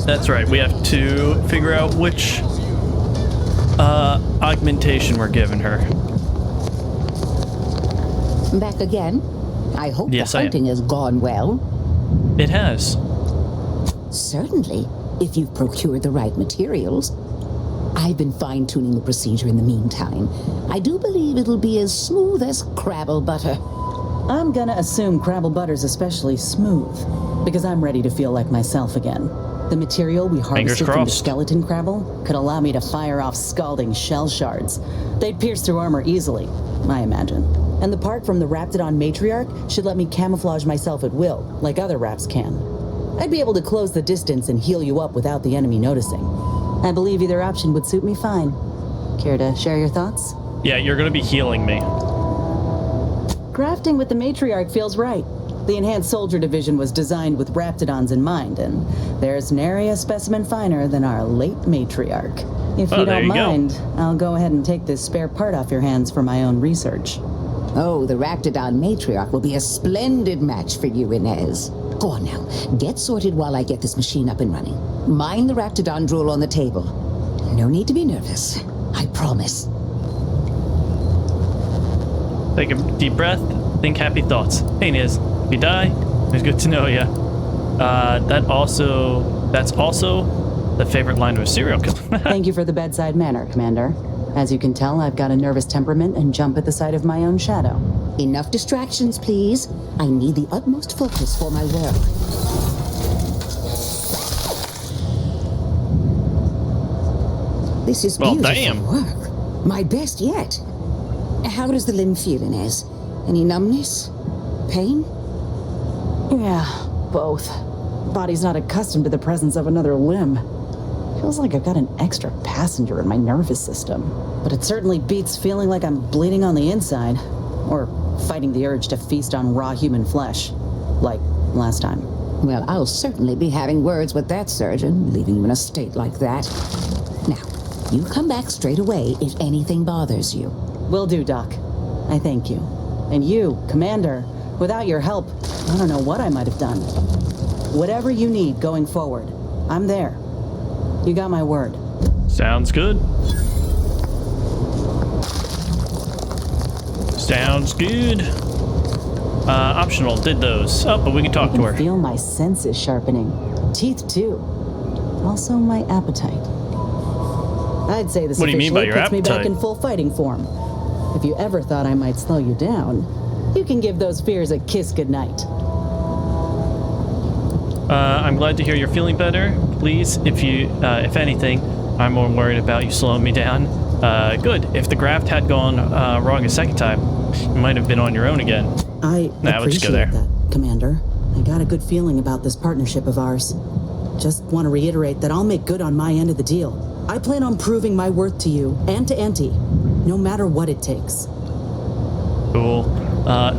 That's right. We have to figure out which augmentation we're giving her. Back again? I hope Yes, the hunting has gone well. It has. Certainly, if you've procured the right materials. I've been fine-tuning the procedure in the meantime. I do believe it'll be as smooth as crabble butter. I'm gonna assume crabble butter's especially smooth, because I'm ready to feel like myself again. The material we harvested from the skeleton crabble could allow me to fire off scalding shell shards. They'd pierce through armor easily, I imagine. And the part from the Raptidon matriarch should let me camouflage myself at will, like other Raps can. I'd be able to close the distance and heal you up without the enemy noticing. I believe either option would suit me fine. Care to share your thoughts? Yeah, you're gonna be healing me. Grafting with the matriarch feels right. The Enhanced Soldier Division was designed with Raptidons in mind, and there's nary a specimen finer than our late matriarch. If you don't mind, I'll go ahead and take this spare part off your hands for my own research. Oh, the Raptidon matriarch will be a splendid match for you, Inez. Go on now, get sorted while I get this machine up and running. Mind the Raptidon drool on the table. No need to be nervous, I promise. Take a deep breath, think happy thoughts. Hey Niz, if you die, it's good to know ya. That's also the favorite line of a serial killer. Thank you for the bedside manner, Commander. As you can tell, I've got a nervous temperament and jump at the sight of my own shadow. Enough distractions, please. I need the utmost focus for my work. This is beautiful work. My best yet. How does the limb feel, Inez? Any numbness? Pain? Yeah, both. Body's not accustomed to the presence of another limb. Feels like I've got an extra passenger in my nervous system. But it certainly beats feeling like I'm bleeding on the inside. Or fighting the urge to feast on raw human flesh. Like last time. Well, I'll certainly be having words with that surgeon, leaving you in a state like that. Now, you come back straight away if anything bothers you. Will do, Doc. I thank you. And you, Commander, without your help, I don't know what I might have done. Whatever you need going forward, I'm there. You got my word. Sounds good. Sounds good. Optional, did those. Oh, but we can talk to her. I can feel my senses sharpening. Teeth, too. Also, my appetite. I'd say this officially puts me back in full fighting form. If you ever thought I might slow you down, you can give those fears a kiss goodnight. I'm glad to hear you're feeling better. Please, if anything, I'm more worried about you slowing me down. Good. If the graft had gone wrong a second time, you might have been on your own again. I appreciate that, Commander. I got a good feeling about this partnership of ours. Just want to reiterate that I'll make good on my end of the deal. I plan on proving my worth to you and to Auntie, no matter what it takes. Cool.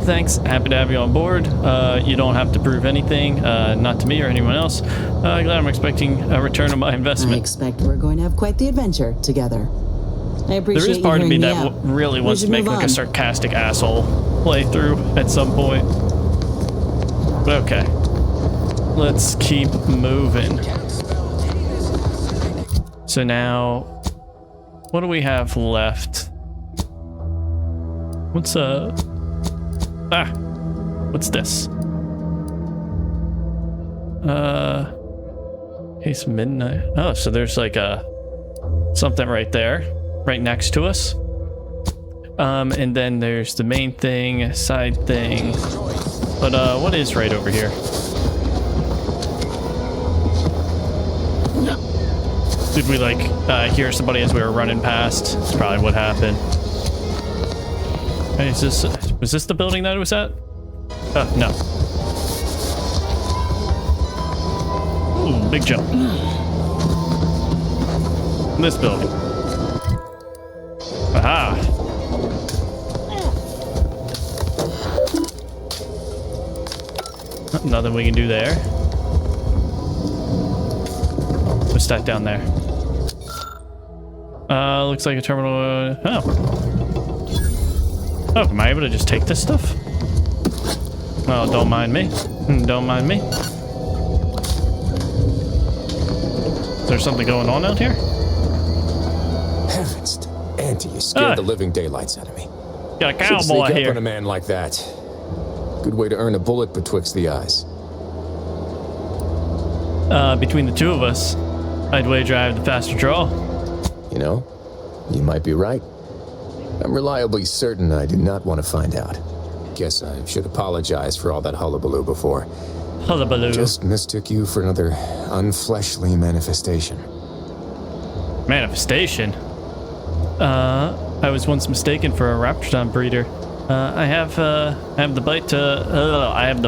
Thanks. Happy to have you on board. You don't have to prove anything, not to me or anyone else. Glad I'm expecting a return on my investment. I expect we're going to have quite the adventure together. I appreciate there is part of me that really wants to make like a sarcastic asshole playthrough at some point. But okay. Let's keep moving. So now, what do we have left? What's this? Case midnight. Oh, so there's like something right there, right next to us. And then there's the main thing, side thing. But what is right over here? Did we like hear somebody as we were running past? That's probably what happened. Hey, was this the building that it was at? No. Ooh, big jump. This building. Aha. Nothing we can do there. What's that down there? Looks like a terminal. Oh, am I able to just take this stuff? Oh, don't mind me. Don't mind me. Is there something going on out here? Heavens, Auntie, you scared the living daylights out of me. Got a Shouldn't cowboy sneak up here. on a man like that. Good way to earn a bullet betwixt the eyes. Between the two of us, I'd wager I have the faster draw. You know, you might be right. I'm reliably certain I do not want to find out. Guess I should apologize for all that hullabaloo before. Hullabaloo. Just mistook you for another unfleshly manifestation. Manifestation? I was once mistaken for a Raptrodon breeder. I have the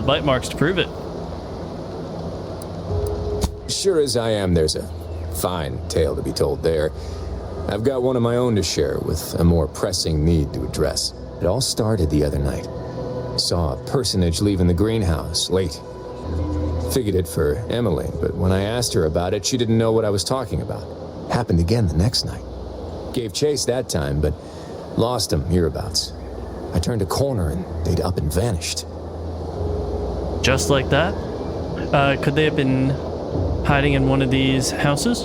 bite marks to prove it. Sure as I am, there's a fine tale to be told there. I've got one of my own to share with a more pressing need to address. It all started the other night. Saw a personage leaving the greenhouse late. Figured it for Emily, but when I asked her about it, she didn't know what I was talking about. Happened again the next night. Gave chase that time, but lost him hereabouts. I turned a corner and they'd up and vanished. Just like that? Could they have been hiding in one of these houses?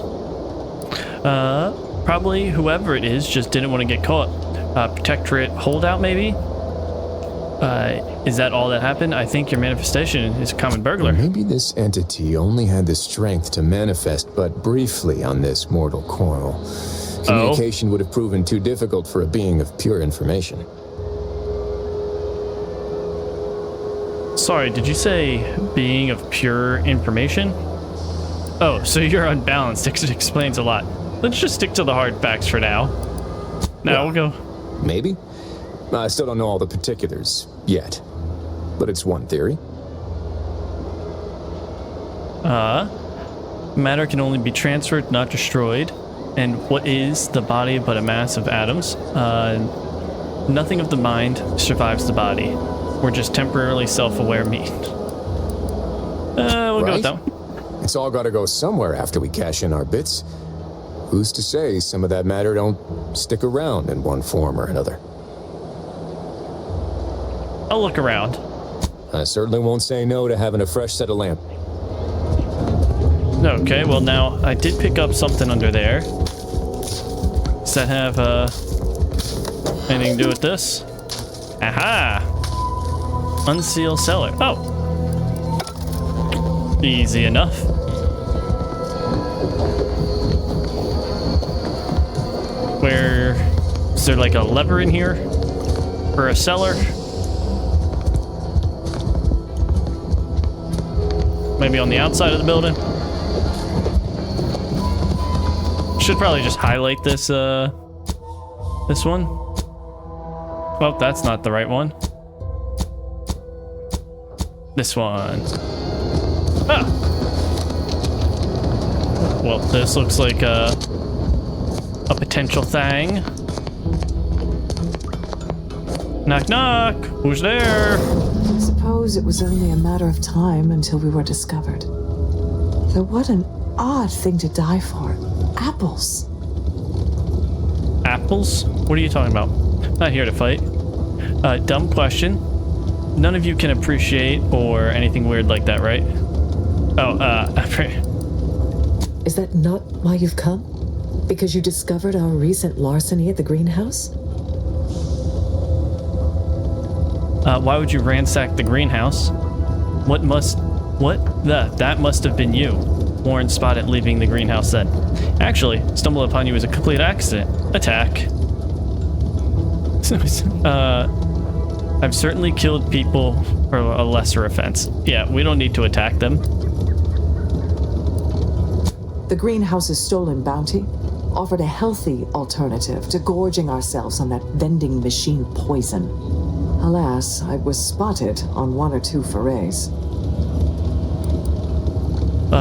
Probably whoever it is just didn't want to get caught. Protectorate holdout, maybe? Is that all that happened? I think your manifestation is a common burglar. Maybe this entity only had the strength to manifest but briefly on this mortal coil. Communication would have proven too difficult for a being of pure information. Sorry, did you say being of pure information? Oh, so you're unbalanced. It explains a lot. Let's just stick to the hard facts for now. Now we'll go. Maybe. I still don't know all the particulars yet. But it's one theory. Matter can only be transferred, not destroyed. And what is the body but a mass of atoms? Nothing of the mind survives the body. We're just temporarily self-aware meat. We'll go with that one. It's all got to go somewhere after we cash in our bits. Who's to say some of that matter don't stick around in one form or another? I'll look around. I certainly won't say no to having a fresh set of lamp. Okay, well now, I did pick up something under there. Does that have, anything to do with this? Aha! Unsealed cellar. Oh! Easy enough. Where... Is there like a lever in here? For a cellar? Maybe on the outside of the building? Should probably just highlight this, this one. Well, that's not the right one. This one. Ah! Well, this looks like a potential thing. Knock, knock! Who's there? I suppose it was only a matter of time until we were discovered. Though what an odd thing to die for. Apples. Apples? What are you talking about? Not here to fight. Dumb question. None of you can appreciate or anything weird like that, right? Oh, Is that not why you've come? Because you discovered our recent larceny at the greenhouse? Why would you ransack the greenhouse? That must have been you. Warren spotted leaving the greenhouse then. Actually, stumbled upon you as a complete accident. Attack. I've certainly killed people for a lesser offense. Yeah, we don't need to attack them. The greenhouse's stolen bounty offered a healthy alternative to gorging ourselves on that vending machine poison. Alas, I was spotted on one or two forays.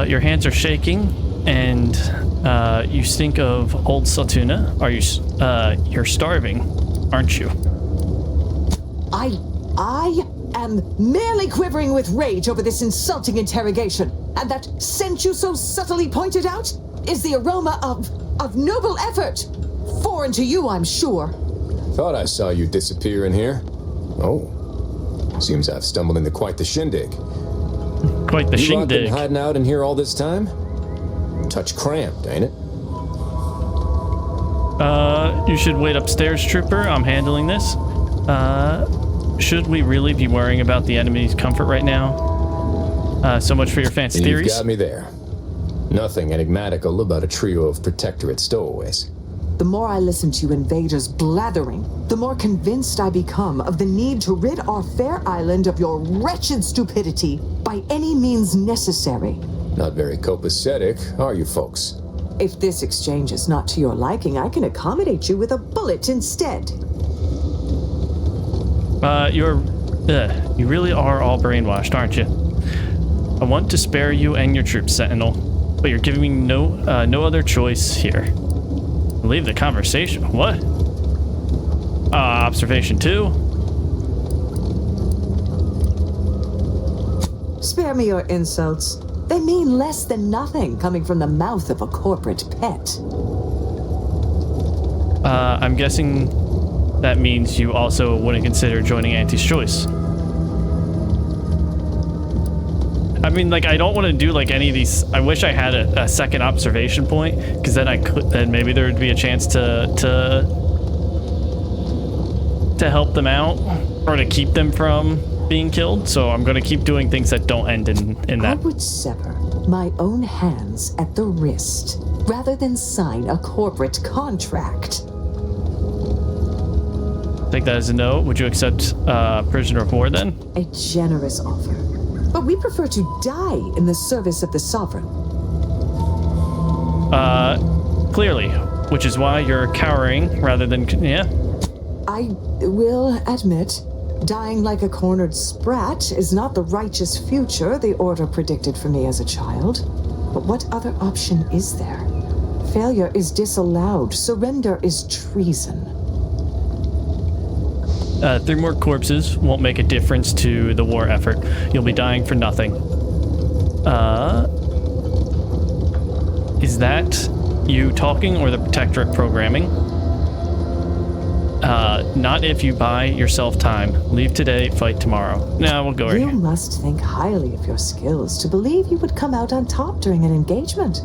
Your hands are shaking, and you stink of old Saltuna. You're starving, aren't you? I am merely quivering with rage over this insulting interrogation, and that scent you so subtly pointed out is the aroma of noble effort. Foreign to you, I'm sure. Thought I saw you disappear in here. Oh, seems I've stumbled into quite the shindig. Quite the You lot shindig. been hiding out in here all this time? touch cramped, ain't it? You should wait upstairs, Trooper. I'm handling this. Should we really be worrying about the enemy's comfort right now? So much for your fancy theories. You've got me there. Nothing enigmatical about a trio of Protectorate stowaways. The more I listen to invaders blathering, the more convinced I become of the need to rid our fair island of your wretched stupidity by any means necessary. Not very copacetic, are you folks? If this exchange is not to your liking, I can accommodate you with a bullet instead. You really are all brainwashed, aren't you? I want to spare you and your troops, Sentinel, but you're giving me no other choice here. Leave the conversation. What? Observation 2. Spare me your insults. They mean less than nothing coming from the mouth of a corporate pet. I'm guessing that means you also wouldn't consider joining Auntie's Choice. I mean, like, I don't want to do like any of these. I wish I had a second observation point, because then then maybe there would be a chance to help them out or to keep them from being killed. So I'm going to keep doing things that don't end in that. I would sever my own hands at the wrist rather than sign a corporate contract. Take that as a no. Would you accept prisoner of war then? A generous offer. But we prefer to die in the service of the sovereign. Clearly. Which is why you're cowering rather than, yeah? I will admit, dying like a cornered sprat is not the righteous future the Order predicted for me as a child. But what other option is there? Failure is disallowed. Surrender is treason. 3 more corpses won't make a difference to the war effort. You'll be dying for nothing. Is that you talking or the Protectorate programming? Not if you buy yourself time. Leave today, fight tomorrow. No, we'll go right You here. must think highly of your skills to believe you would come out on top during an engagement.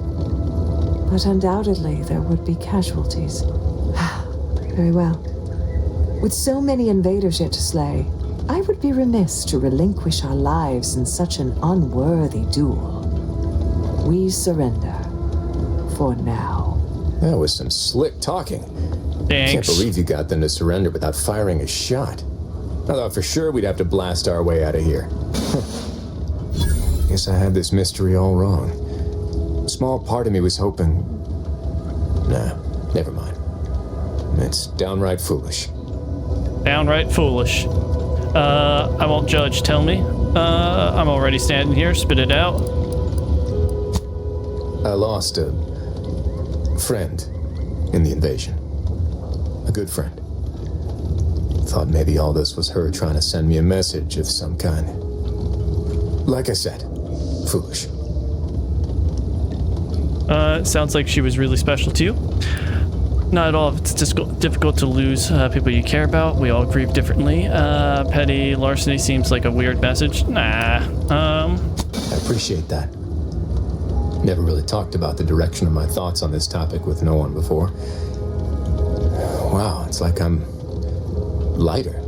But undoubtedly, there would be casualties. Very well. With so many invaders yet to slay, I would be remiss to relinquish our lives in such an unworthy duel. We surrender. For now. That was some slick talking. Thanks. Can't believe you got them to surrender without firing a shot. I thought for sure we'd have to blast our way out of here. Guess I had this mystery all wrong. A small part of me was hoping... Nah, never mind. It's downright foolish. Downright foolish. I won't judge, tell me. I'm already standing here, spit it out. I lost a friend in the invasion. A good friend. Thought maybe all this was her trying to send me a message of some kind. Like I said, foolish. Sounds like she was really special to you. Not at all. It's difficult to lose people you care about. We all grieve differently. Petty larceny seems like a weird message. Nah. I appreciate that. Never really talked about the direction of my thoughts on this topic with no one before. Wow, it's like I'm lighter.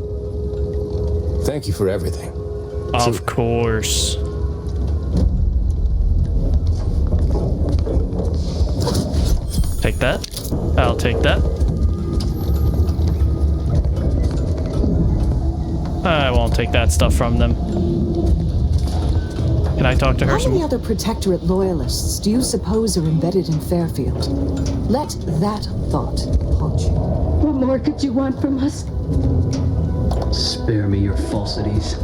Thank you for everything. Of course. Take that. I'll take that. I won't take that stuff from them. Can I talk to her How some many other Protectorate loyalists do you suppose are embedded in Fairfield? Let that thought haunt you. What more could you want from us? Spare me your falsities.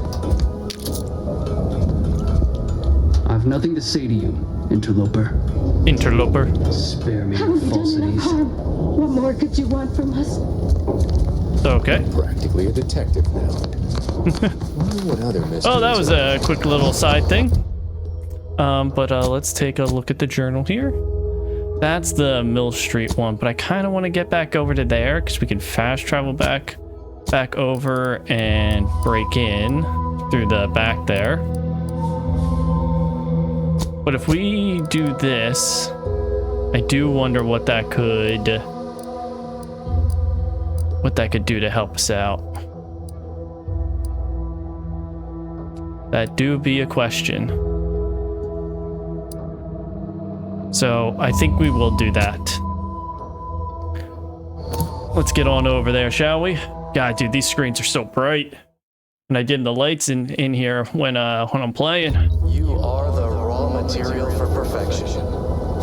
I've nothing to say to you, interloper. interloper? Spare me Have your we done enough falsities. harm? What more could you want from us? Okay. Practically a detective now. Wonder what other mysteries. Oh, that was are- a quick little side thing. But let's take a look at the journal here. That's the Mill Street one, but I kind of want to get back over to there because we can fast travel back over and break in through the back there. But if we do this, I do wonder what that could do to help us out. That do be a question. So I think we will do that. Let's get on over there, shall we? God, dude, these screens are so bright. And I did the lights in here when I'm playing. You are the raw material for perfection.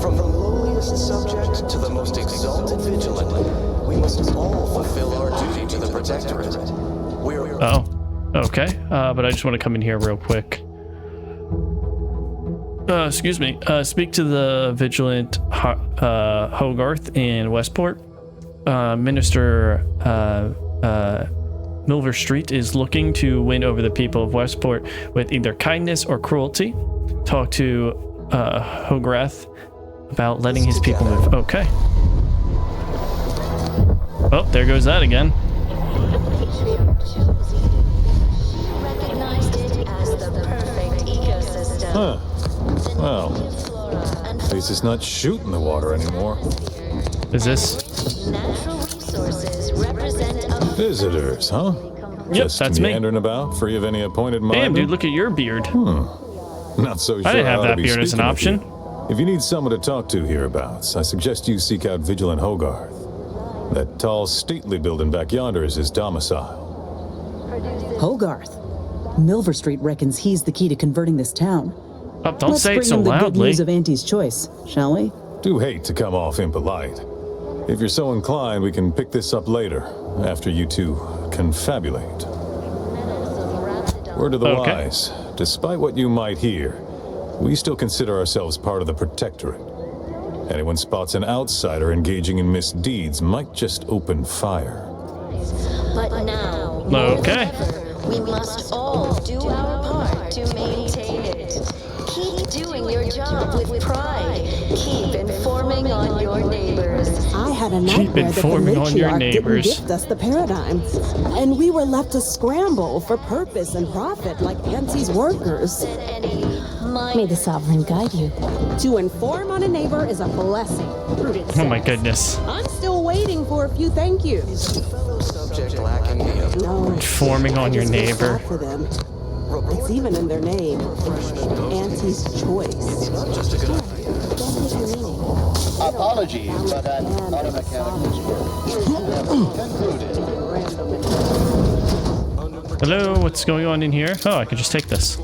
From the lowliest subject to the most exalted vigilant, we must all fulfill our duty to the Protectorate. Oh, okay. But I just want to come in here real quick. Excuse me. Speak to the vigilant Hogarth in Westport. Minister Milver Street is looking to win over the people of Westport with either kindness or cruelty. Talk to Hogarth about letting his people move. Okay. Oh, there goes that again. Huh. Well, at least it's not shooting the water anymore. Is this? Visitors, huh? Yep, Just that's me. meandering about, free of any appointed mind. Damn, dude, look at your beard. Not so sure. I didn't have how to that be beard as an speaking with option. you. If you need someone to talk to hereabouts, I suggest you seek out Vigilant Hogarth. That tall, stately building back yonder is his domicile. Hogarth. Milver Street reckons he's the key to converting this town. Oh, don't say it so Let's bring him the good loudly. news of Auntie's choice, shall we? Do hate to come off impolite. If you're so inclined, we can pick this up later, after you two confabulate. Word of the Okay. wise, despite what you might hear, we still consider ourselves part of the Protectorate. Anyone spots an outsider engaging in misdeeds might just open fire. But now, Okay. we must all do our part to maintain it. Keep doing your job with pride. Keep informing on your neighbors. I had a Keep nightmare that the informing on your matriarch neighbors. didn't gift us the paradigm, and we were left to scramble for purpose and profit like Auntie's workers. May the sovereign guide you. To inform on a neighbor is a blessing. Prudence Oh my says. goodness. I'm still waiting for a few thank yous. Subject lacking the No, Informing on I your just feel neighbor. sad for them. It's even in their name. Auntie's choice. Apologies, but an automechanical squirrel. Concluded. Hello, what's going on in here? Oh, I could just take this.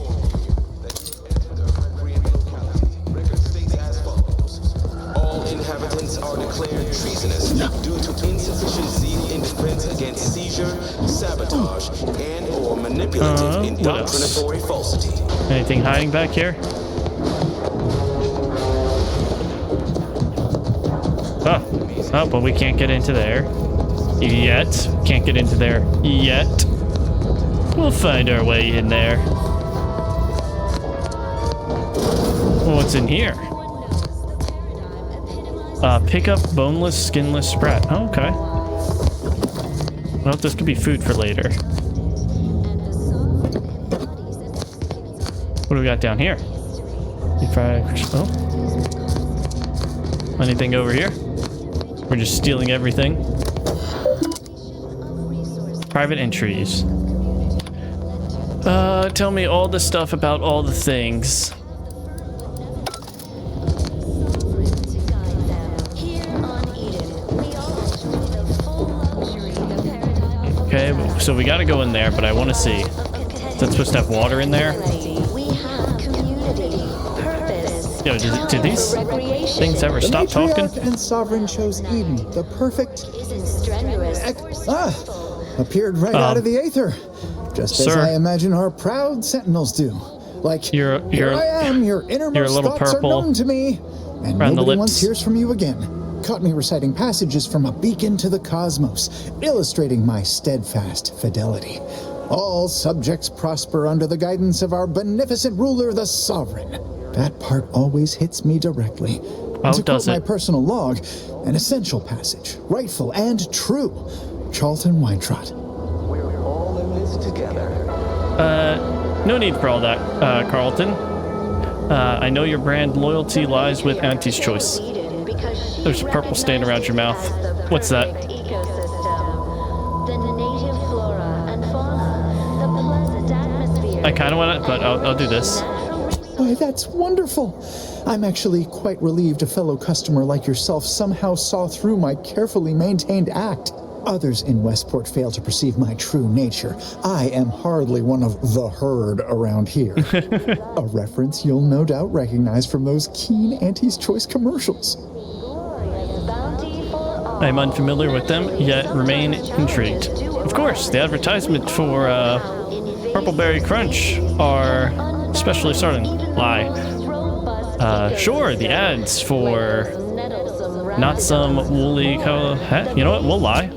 All inhabitants are declared treasonous due to insufficiency in defense against seizure, sabotage, and/or manipulative what else? indoctrinatory falsity. Anything hiding back here? Oh, but we can't get into there yet. Can't get into there yet. We'll find our way in there. What's in here? Pick up boneless, skinless sprat. Oh, okay. Well, this could be food for later. What do we got down here? Oh. Anything over here? We're just stealing everything. Private entries. Tell me all the stuff about all the things. Okay, so we gotta go in there, but I want to see. Is that supposed to have water in there? Yo, did these things ever stop talking? The matriarch and sovereign chose Eden, the perfect... appeared right out of the aether. Just as I imagine our proud sentinels do. Like, here I am, your innermost thoughts are known to me. And nobody once hears from you again. Caught me reciting passages from a beacon to the cosmos, illustrating my steadfast fidelity. All subjects prosper under the guidance of our beneficent ruler, the sovereign. That part always hits me directly. And to quote my personal log, an essential passage, rightful and true. Charlton Weintrott. We're all in this together. No need for all that, Carlton. I know your brand loyalty lies with Auntie's choice. There's a purple stain around your mouth. What's that? I kind of want it, but I'll do this. Why, that's wonderful. I'm actually quite relieved a fellow customer like yourself somehow saw through my carefully maintained act. Others in Westport fail to perceive my true nature. I am hardly one of the herd around here. A reference you'll no doubt recognize from those keen Auntie's Choice commercials. I'm unfamiliar with them, yet remain intrigued. Of course, the advertisement for Purpleberry Crunch are specially starting. Lie. Sure, the ads for not some woolly color. You know what? We'll lie.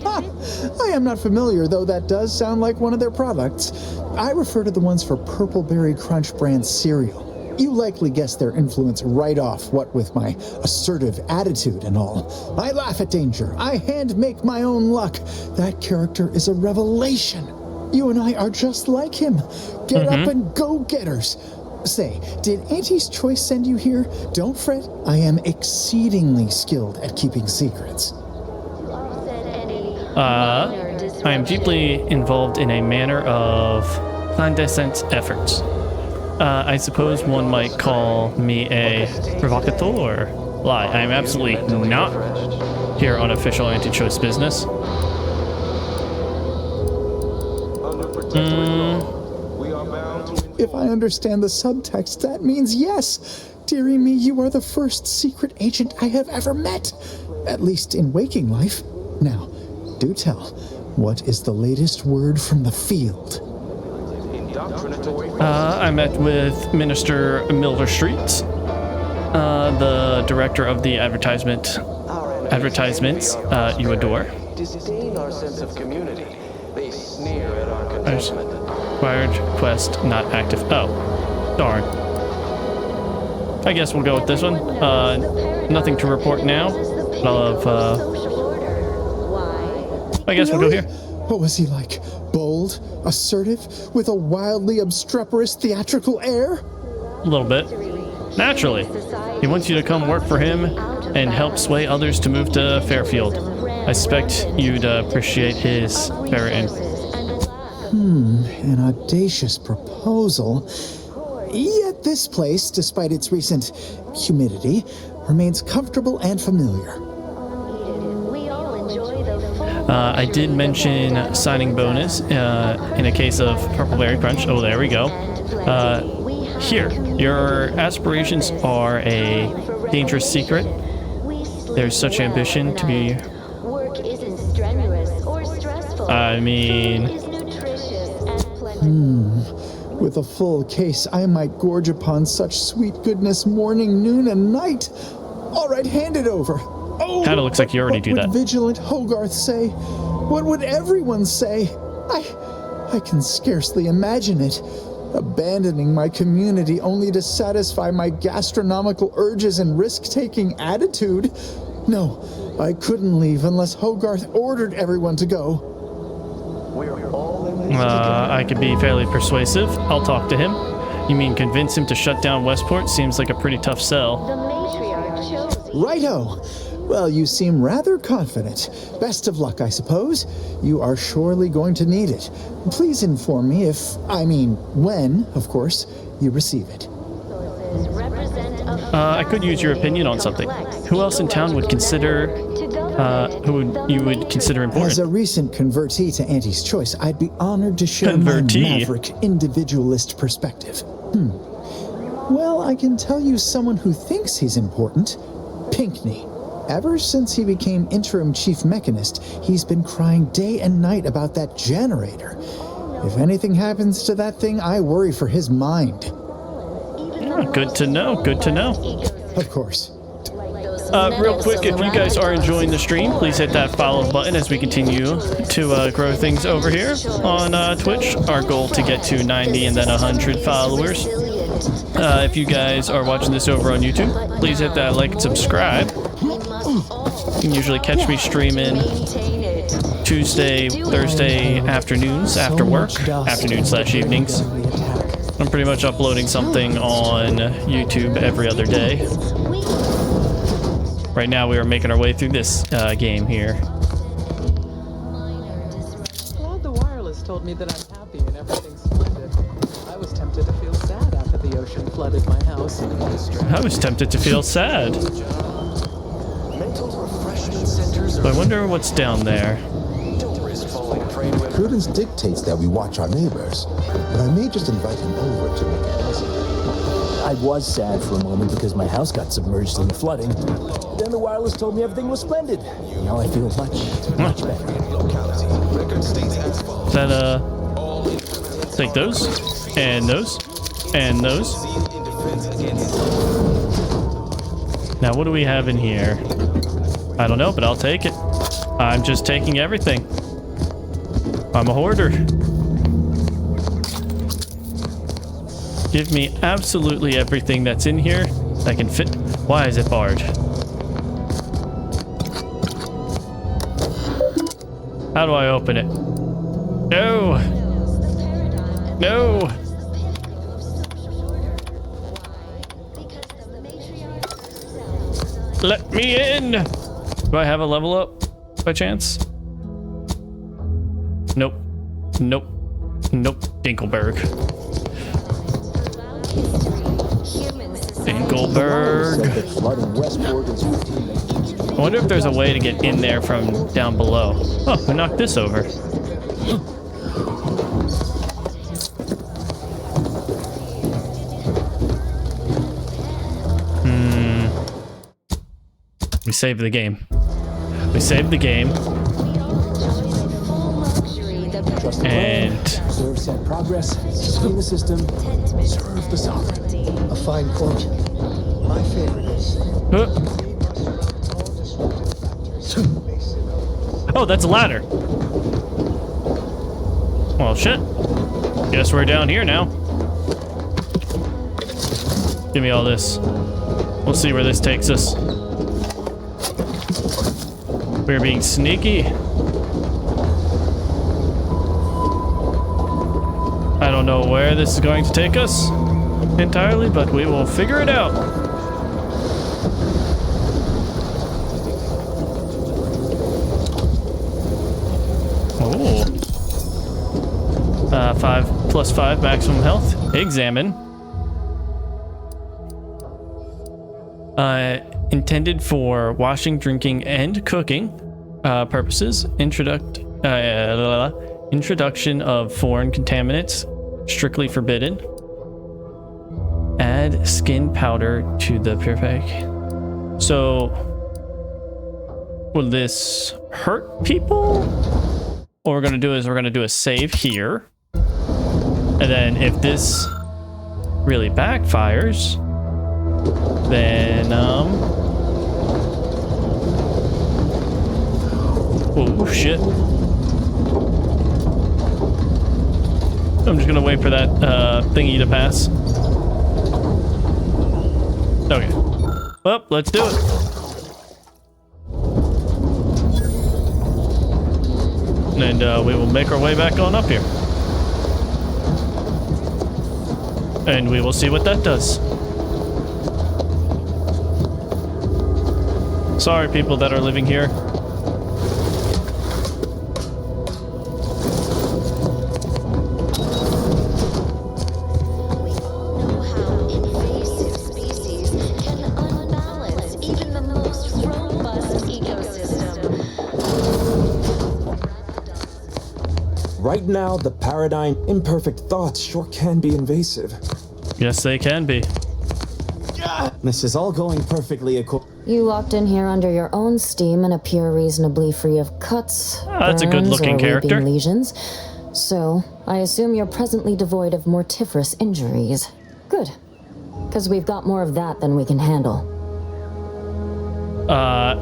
I am not familiar, though that does sound like one of their products. I refer to the ones for Purpleberry Crunch brand cereal. You likely guessed their influence right off, what with my assertive attitude and all. I laugh at danger. I hand make my own luck. That character is a revelation. You and I are just like him. Get up and go-getters. Say, did Auntie's Choice send you here? Don't fret, I am exceedingly skilled at keeping secrets. I am deeply involved in a manner of clandestine efforts. I suppose one might call me a provocateur. Lie, I am absolutely not here on official anti-choice business. If I understand the subtext, that means yes. Dearie me, you are the first secret agent I have ever met. At least in waking life. Now, do tell, what is the latest word from the field? I met with Minister Milder Street, the director of the advertisements you adore. Disdain our sense of community. They sneer at our contentment. Acquired quest not active. Oh, darn. I guess we'll go with this one. Nothing to report now. I guess we'll go here. What was he like? Bold, assertive, with a wildly obstreperous theatrical air? A little bit. Naturally. He wants you to come work for him and help sway others to move to Fairfield. I suspect you'd appreciate his ferreting. An audacious proposal. Yet this place, despite its recent humidity, remains comfortable and familiar. I did mention signing bonus in a case of Purpleberry Crunch. Oh, there we go. Here, your aspirations are a dangerous secret. There's such ambition to be... I mean... With a full case, I might gorge upon such sweet goodness morning, noon, and night. All right, hand it over. Oh, kind of looks like you already do that. What would vigilant Hogarth say? What would everyone say? I can scarcely imagine it. Abandoning my community only to satisfy my gastronomical urges and risk-taking attitude. No, I couldn't leave unless Hogarth ordered everyone to go. I could be fairly persuasive. I'll talk to him. You mean convince him to shut down Westport? Seems like a pretty tough sell. Righto. Well, you seem rather confident. Best of luck, I suppose. You are surely going to need it. Please inform me when, of course, you receive it. I could use your opinion on something. Who else in town would consider, you would consider important? As a recent convertee to Auntie's Choice, I'd be honored to share my maverick individualist perspective. Well, I can tell you someone who thinks he's important. Pinckney. Ever since he became interim chief mechanist, he's been crying day and night about that generator. If anything happens to that thing, I worry for his mind. Good to know, good to know. Of course. Real quick, if you guys are enjoying the stream, please hit that follow button as we continue to grow things over here on Twitch. Our goal to get to 90 and then 100 followers. If you guys are watching this over on YouTube, please hit that like and subscribe. You can usually catch me streaming Tuesday, Thursday afternoons after work, afternoon/evenings. I'm pretty much uploading something on YouTube every other day. Right now we are making our way through this game here. Glad the wireless told me that I'm happy and everything's splendid. I was tempted to feel sad after the ocean flooded my house. I was tempted to feel sad. I wonder what's down there. Prudence dictates that we watch our neighbors, but I may just invite him over to make it pleasant. I was sad for a moment because my house got submerged in the flooding. Then the wireless told me everything was splendid. Now I feel much better. Is that, take those, and those, and those. Now what do we have in here? I don't know, but I'll take it. I'm just taking everything. I'm a hoarder. Give me absolutely everything that's in here that can fit. Why is it barred? How do I open it? No! No! Let me in! Do I have a level up by chance? Nope. Nope. Nope. Dinkelberg. Dinkelberg. I wonder if there's a way to get in there from down below. Oh, who knocked this over? We saved the game. We saved the game. And serve set progress, sustain the system, serve the sovereign. A fine quote. My favorite is. Oh, that's a ladder. Well, shit. Guess we're down here now. Give me all this. We'll see where this takes us. We're being sneaky. I don't know where this is going to take us entirely, but we will figure it out. Oh. 5+5 maximum health. Examine. Intended for washing, drinking, and cooking purposes. Introduction of foreign contaminants. Strictly forbidden. Add skin powder to the purific. So, will this hurt people? What we're gonna do is we're gonna do a save here. And then if this really backfires, then, oh, shit. I'm just gonna wait for that thingy to pass. Okay. Well, let's do it. And we will make our way back on up here. And we will see what that does. Sorry, people that are living here. Right now, the paradigm imperfect thoughts sure can be invasive. Yes, they can be. This is all going perfectly according. You walked in here under your own steam and appear reasonably free of cuts, that's a good-looking character. Lesions. So, I assume you're presently devoid of mortiferous injuries. Good. Because we've got more of that than we can handle.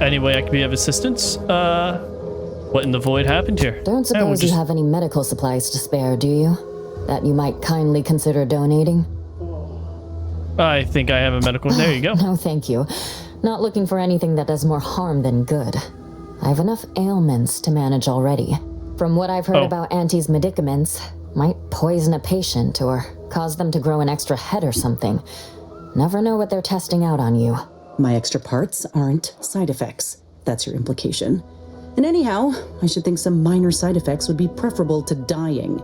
Any way I can be of assistance? What in the void happened here? Don't suppose you have any medical supplies to spare, do you? That you might kindly consider donating? I think I have a medical. There you go. No, thank you. Not looking for anything that does more harm than good. I have enough ailments to manage already. From what I've heard about Auntie's medicaments, might poison a patient or cause them to grow an extra head or something. Never know what they're testing out on you. My extra parts aren't side effects. That's your implication. And anyhow, I should think some minor side effects would be preferable to dying.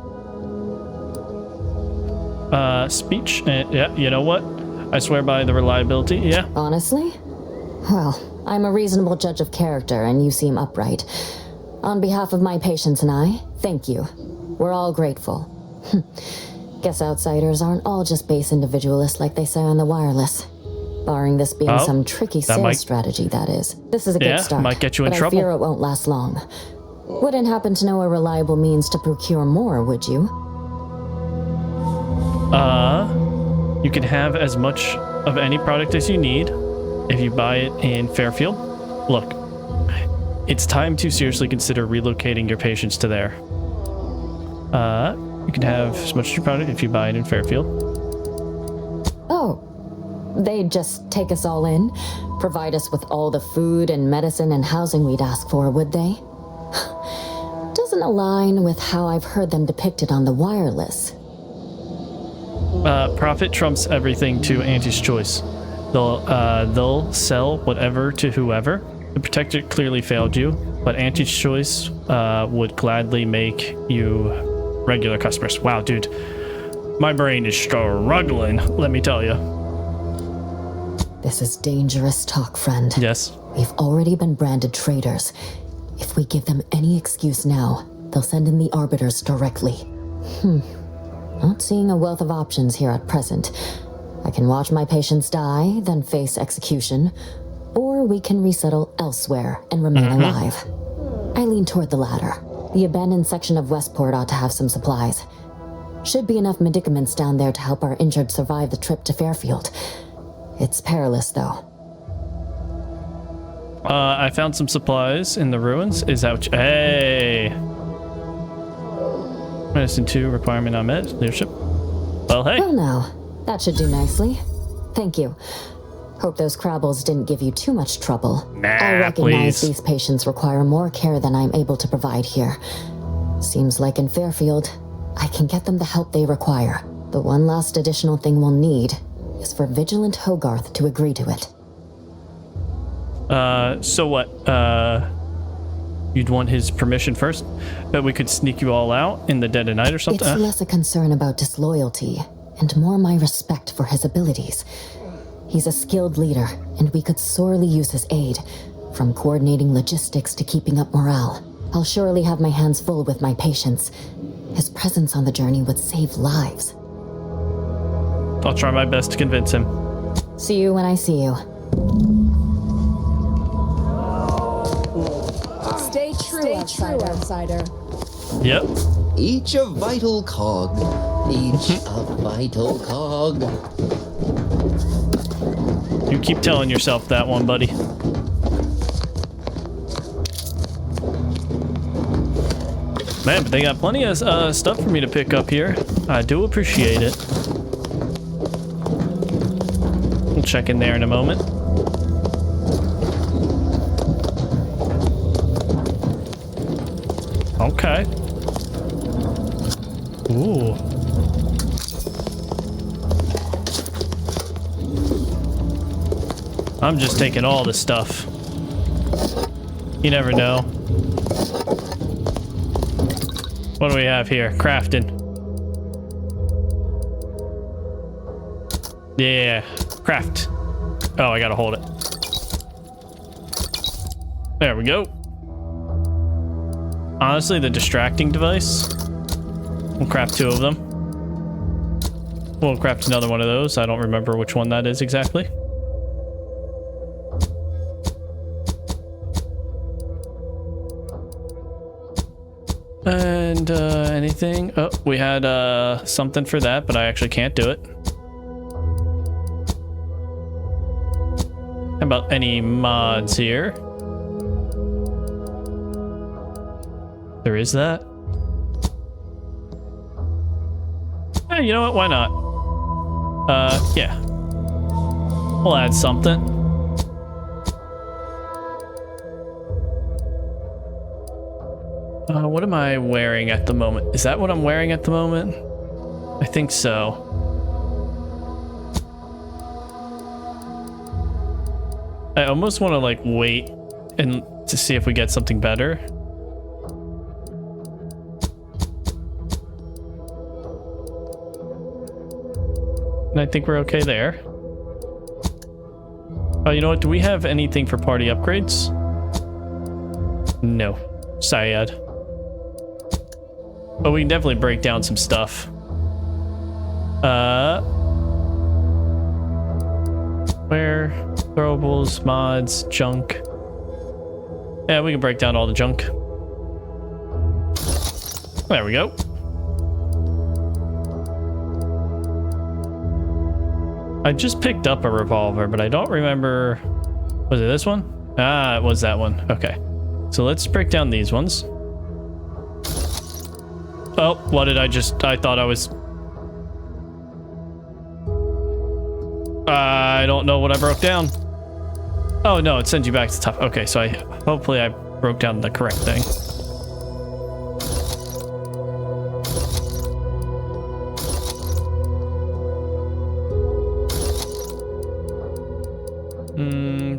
Speech. Yeah, you know what? I swear by the reliability, yeah. Honestly? Well, I'm a reasonable judge of character, and you seem upright. On behalf of my patients and I, thank you. We're all grateful. Guess outsiders aren't all just base individualists like they say on the wireless. Barring this being some tricky sales strategy, that is. This is a good start. Might get you in but trouble. I fear it won't last long. Wouldn't happen to know a reliable means to procure more, would you? You can have as much of any product as you need if you buy it in Fairfield. Look, it's time to seriously consider relocating your patients to there. You can have as much of your product if you buy it in Fairfield. Oh, they'd just take us all in, provide us with all the food and medicine and housing we'd ask for, would they? Doesn't align with how I've heard them depicted on the wireless. Profit trumps everything to Auntie's choice. They'll sell whatever to whoever. The Protectorate clearly failed you, but Auntie's choice would gladly make you regular customers. Wow, dude, my brain is struggling, let me tell you. This is dangerous talk, friend. Yes. We've already been branded traitors. If we give them any excuse now, they'll send in the arbiters directly. Not seeing a wealth of options here at present. I can watch my patients die, then face execution, or we can resettle elsewhere and remain alive. I lean toward the latter. The abandoned section of Westport ought to have some supplies. Should be enough medicaments down there to help our injured survive the trip to Fairfield. It's perilous, though. I found some supplies in the ruins. Is that what you... Hey! Medicine 2, requirement not met. Leadership. Well, hey. Well, now, that should do nicely. Thank you. Hope those Crabbles didn't give you too much trouble. I recognize these patients require more care than I'm able to provide here. Seems like in Fairfield, I can get them the help they require. The one last additional thing we'll need is for Vigilant Hogarth to agree to it. So what? You'd want his permission first? But we could sneak you all out in the dead of night or something? It's less a concern about disloyalty and more my respect for his abilities. He's a skilled leader, and we could sorely use his aid, from coordinating logistics to keeping up morale. I'll surely have my hands full with my patients. His presence on the journey would save lives. I'll try my best to convince him. See you when I see you. Stay true, outsider. Yep. Each a vital cog. Each a vital cog. You keep telling yourself that one, buddy. Man, but they got plenty of stuff for me to pick up here. I do appreciate it. We'll check in there in a moment. Okay. Ooh. I'm just taking all the stuff. You never know. What do we have here? Crafting. Yeah. Craft. Oh, I gotta hold it. There we go. Honestly, the distracting device. We'll craft 2 of them. We'll craft another one of those. I don't remember which one that is exactly. And anything? Oh, we had something for that, but I actually can't do it. How about any mods here? There is that. Eh, you know what? Why not? Yeah. We'll add something. What am I wearing at the moment? Is that what I'm wearing at the moment? I think so. I almost want to like wait and to see if we get something better. And I think we're okay there. Oh, you know what? Do we have anything for party upgrades? No. Sad. But we can definitely break down some stuff. Where? Throwables, mods, junk. Yeah, we can break down all the junk. There we go. I just picked up a revolver, but I don't remember. Was it this one? Ah, it was that one. Okay. So let's break down these ones. Oh, what did I thought I was... I don't know what I broke down. Oh no, it sends you back to the top. Okay, so hopefully I broke down the correct thing.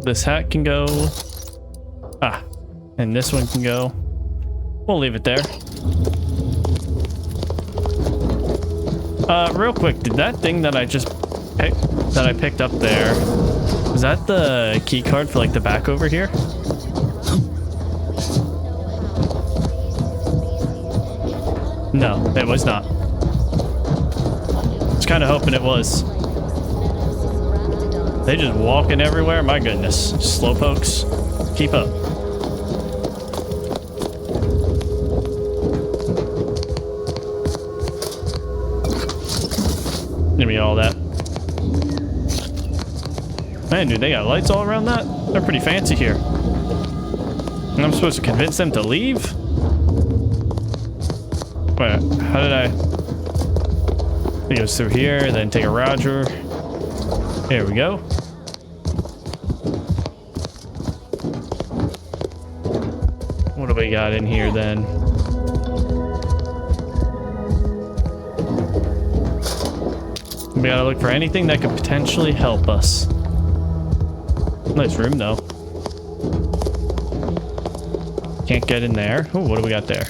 This hat can go. Ah, and this one can go. We'll leave it there. Real quick, did that thing that I just picked up there, is that the key card for like the back over here? No, it was not. I was kind of hoping it was. They just walking everywhere. My goodness, slowpokes, keep up. Give me all that. Man, dude, they got lights all around that? They're pretty fancy here. And I'm supposed to convince them to leave? Wait, how did I... It goes through here, then take a Roger. There we go. What do we got in here then? We gotta look for anything that could potentially help us. Nice room though. Can't get in there. Oh, what do we got there?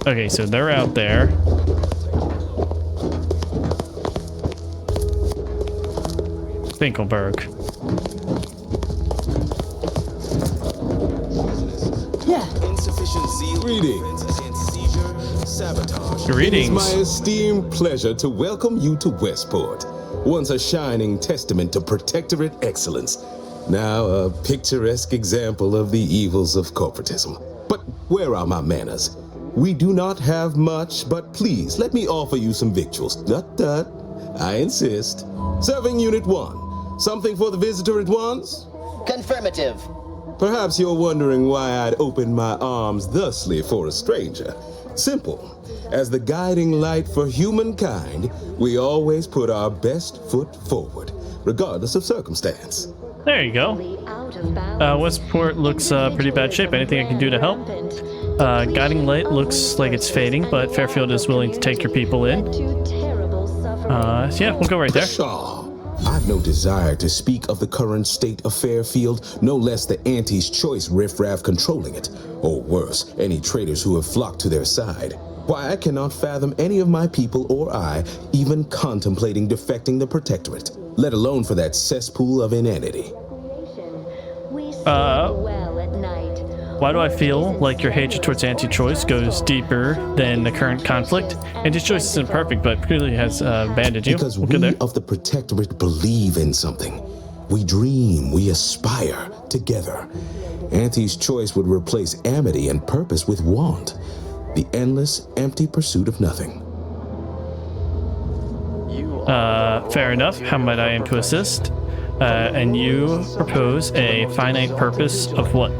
Okay, so they're out there. Finkelberg. Yeah. Insufficient zeal. Greetings. Sabotage. Greetings. It is my esteemed pleasure to welcome you to Westport, once a shining testament to Protectorate excellence, now a picturesque example of the evils of corporatism. But where are my manners? We do not have much, but please let me offer you some victuals. Dut. I insist. Serving Unit 1. Something for the visitor at once? Confirmative. Perhaps you're wondering why I'd open my arms thusly for a stranger. Simple. As the guiding light for humankind, we always put our best foot forward, regardless of circumstance. There you go. Westport looks pretty bad shape. Anything I can do to help? Guiding light looks like it's fading, but Fairfield is willing to take your people in. Yeah, we'll go right there. I've no desire to speak of the current state of Fairfield, no less the Auntie's Choice riffraff controlling it, or worse, any traitors who have flocked to their side. Why, I cannot fathom any of my people or I even contemplating defecting the Protectorate, let alone for that cesspool of inanity. Why do I feel like your hatred towards anti-choice goes deeper than the current conflict? Anti-choice isn't perfect, but clearly has abandoned you. Because we of the Protectorate believe in something. We dream, we aspire together. Auntie's Choice would replace amity and purpose with want. The endless, empty pursuit of nothing. Fair enough. How might I aim to assist? And you propose a finite purpose of what?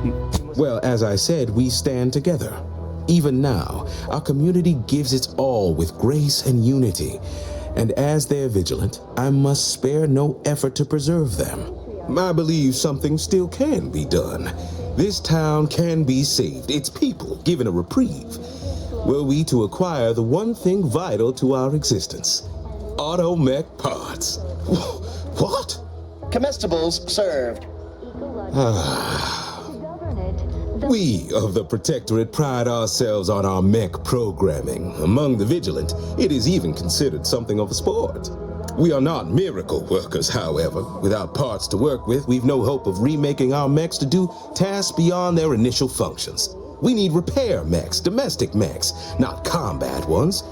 Well, as I said, we stand together. Even now, our community gives its all with grace and unity. And as their vigilant, I must spare no effort to preserve them. I believe something still can be done. This town can be saved, its people given a reprieve. Were we to acquire the one thing vital to our existence, automech parts. What? Comestibles served. We of the Protectorate pride ourselves on our mech programming. Among the vigilant, it is even considered something of a sport. We are not miracle workers, however. Without parts to work with, we've no hope of remaking our mechs to do tasks beyond their initial functions. We need repair mechs, domestic mechs, not combat ones.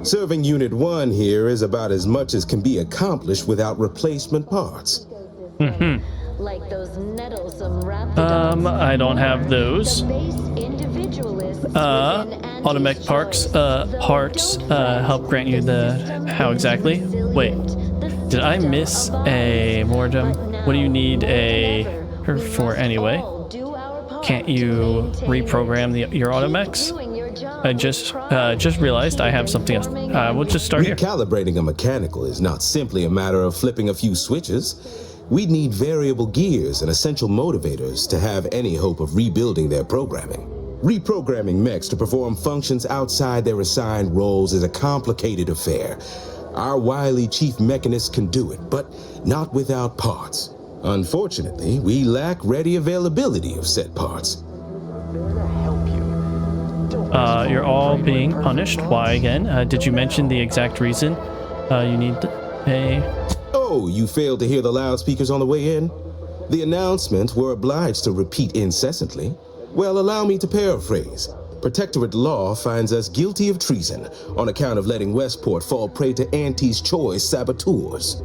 Serving Unit 1 here is about as much as can be accomplished without replacement parts. Like those nettlesome I don't have those. Automech parts help grant you the... How exactly? Wait, did I miss a Mordem? What do you need a... for anyway? Can't you reprogram your automechs? I just realized I have something else. We'll just start here. Recalibrating a mechanical is not simply a matter of flipping a few switches. We'd need variable gears and essential motivators to have any hope of rebuilding their programming. Reprogramming mechs to perform functions outside their assigned roles is a complicated affair. Our wily chief mechanist can do it, but not without parts. Unfortunately, we lack ready availability of said parts. You're all being punished. Why again? Did you mention the exact reason you need a... Oh, you failed to hear the loudspeakers on the way in? The announcement we're obliged to repeat incessantly. Well, allow me to paraphrase. Protectorate law finds us guilty of treason on account of letting Westport fall prey to Auntie's choice saboteurs.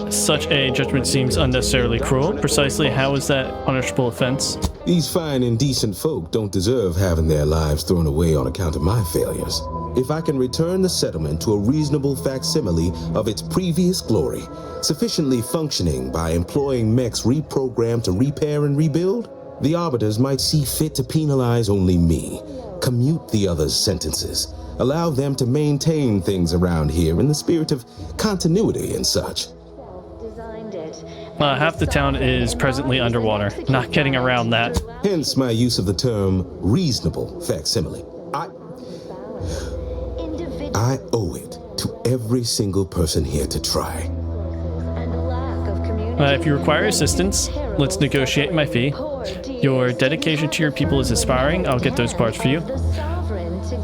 Such a judgment seems unnecessarily cruel. Precisely how is that punishable offense? These fine and decent folk don't deserve having their lives thrown away on account of my failures. If I can return the settlement to a reasonable facsimile of its previous glory, sufficiently functioning by employing mechs reprogrammed to repair and rebuild, the arbiters might see fit to penalize only me, commute the others' sentences, allow them to maintain things around here in the spirit of continuity and such. Half the town is presently underwater. Not getting around that. Hence my use of the term reasonable facsimile. I owe it to every single person here to try. If you require assistance, let's negotiate my fee. Your dedication to your people is inspiring. I'll get those parts for you.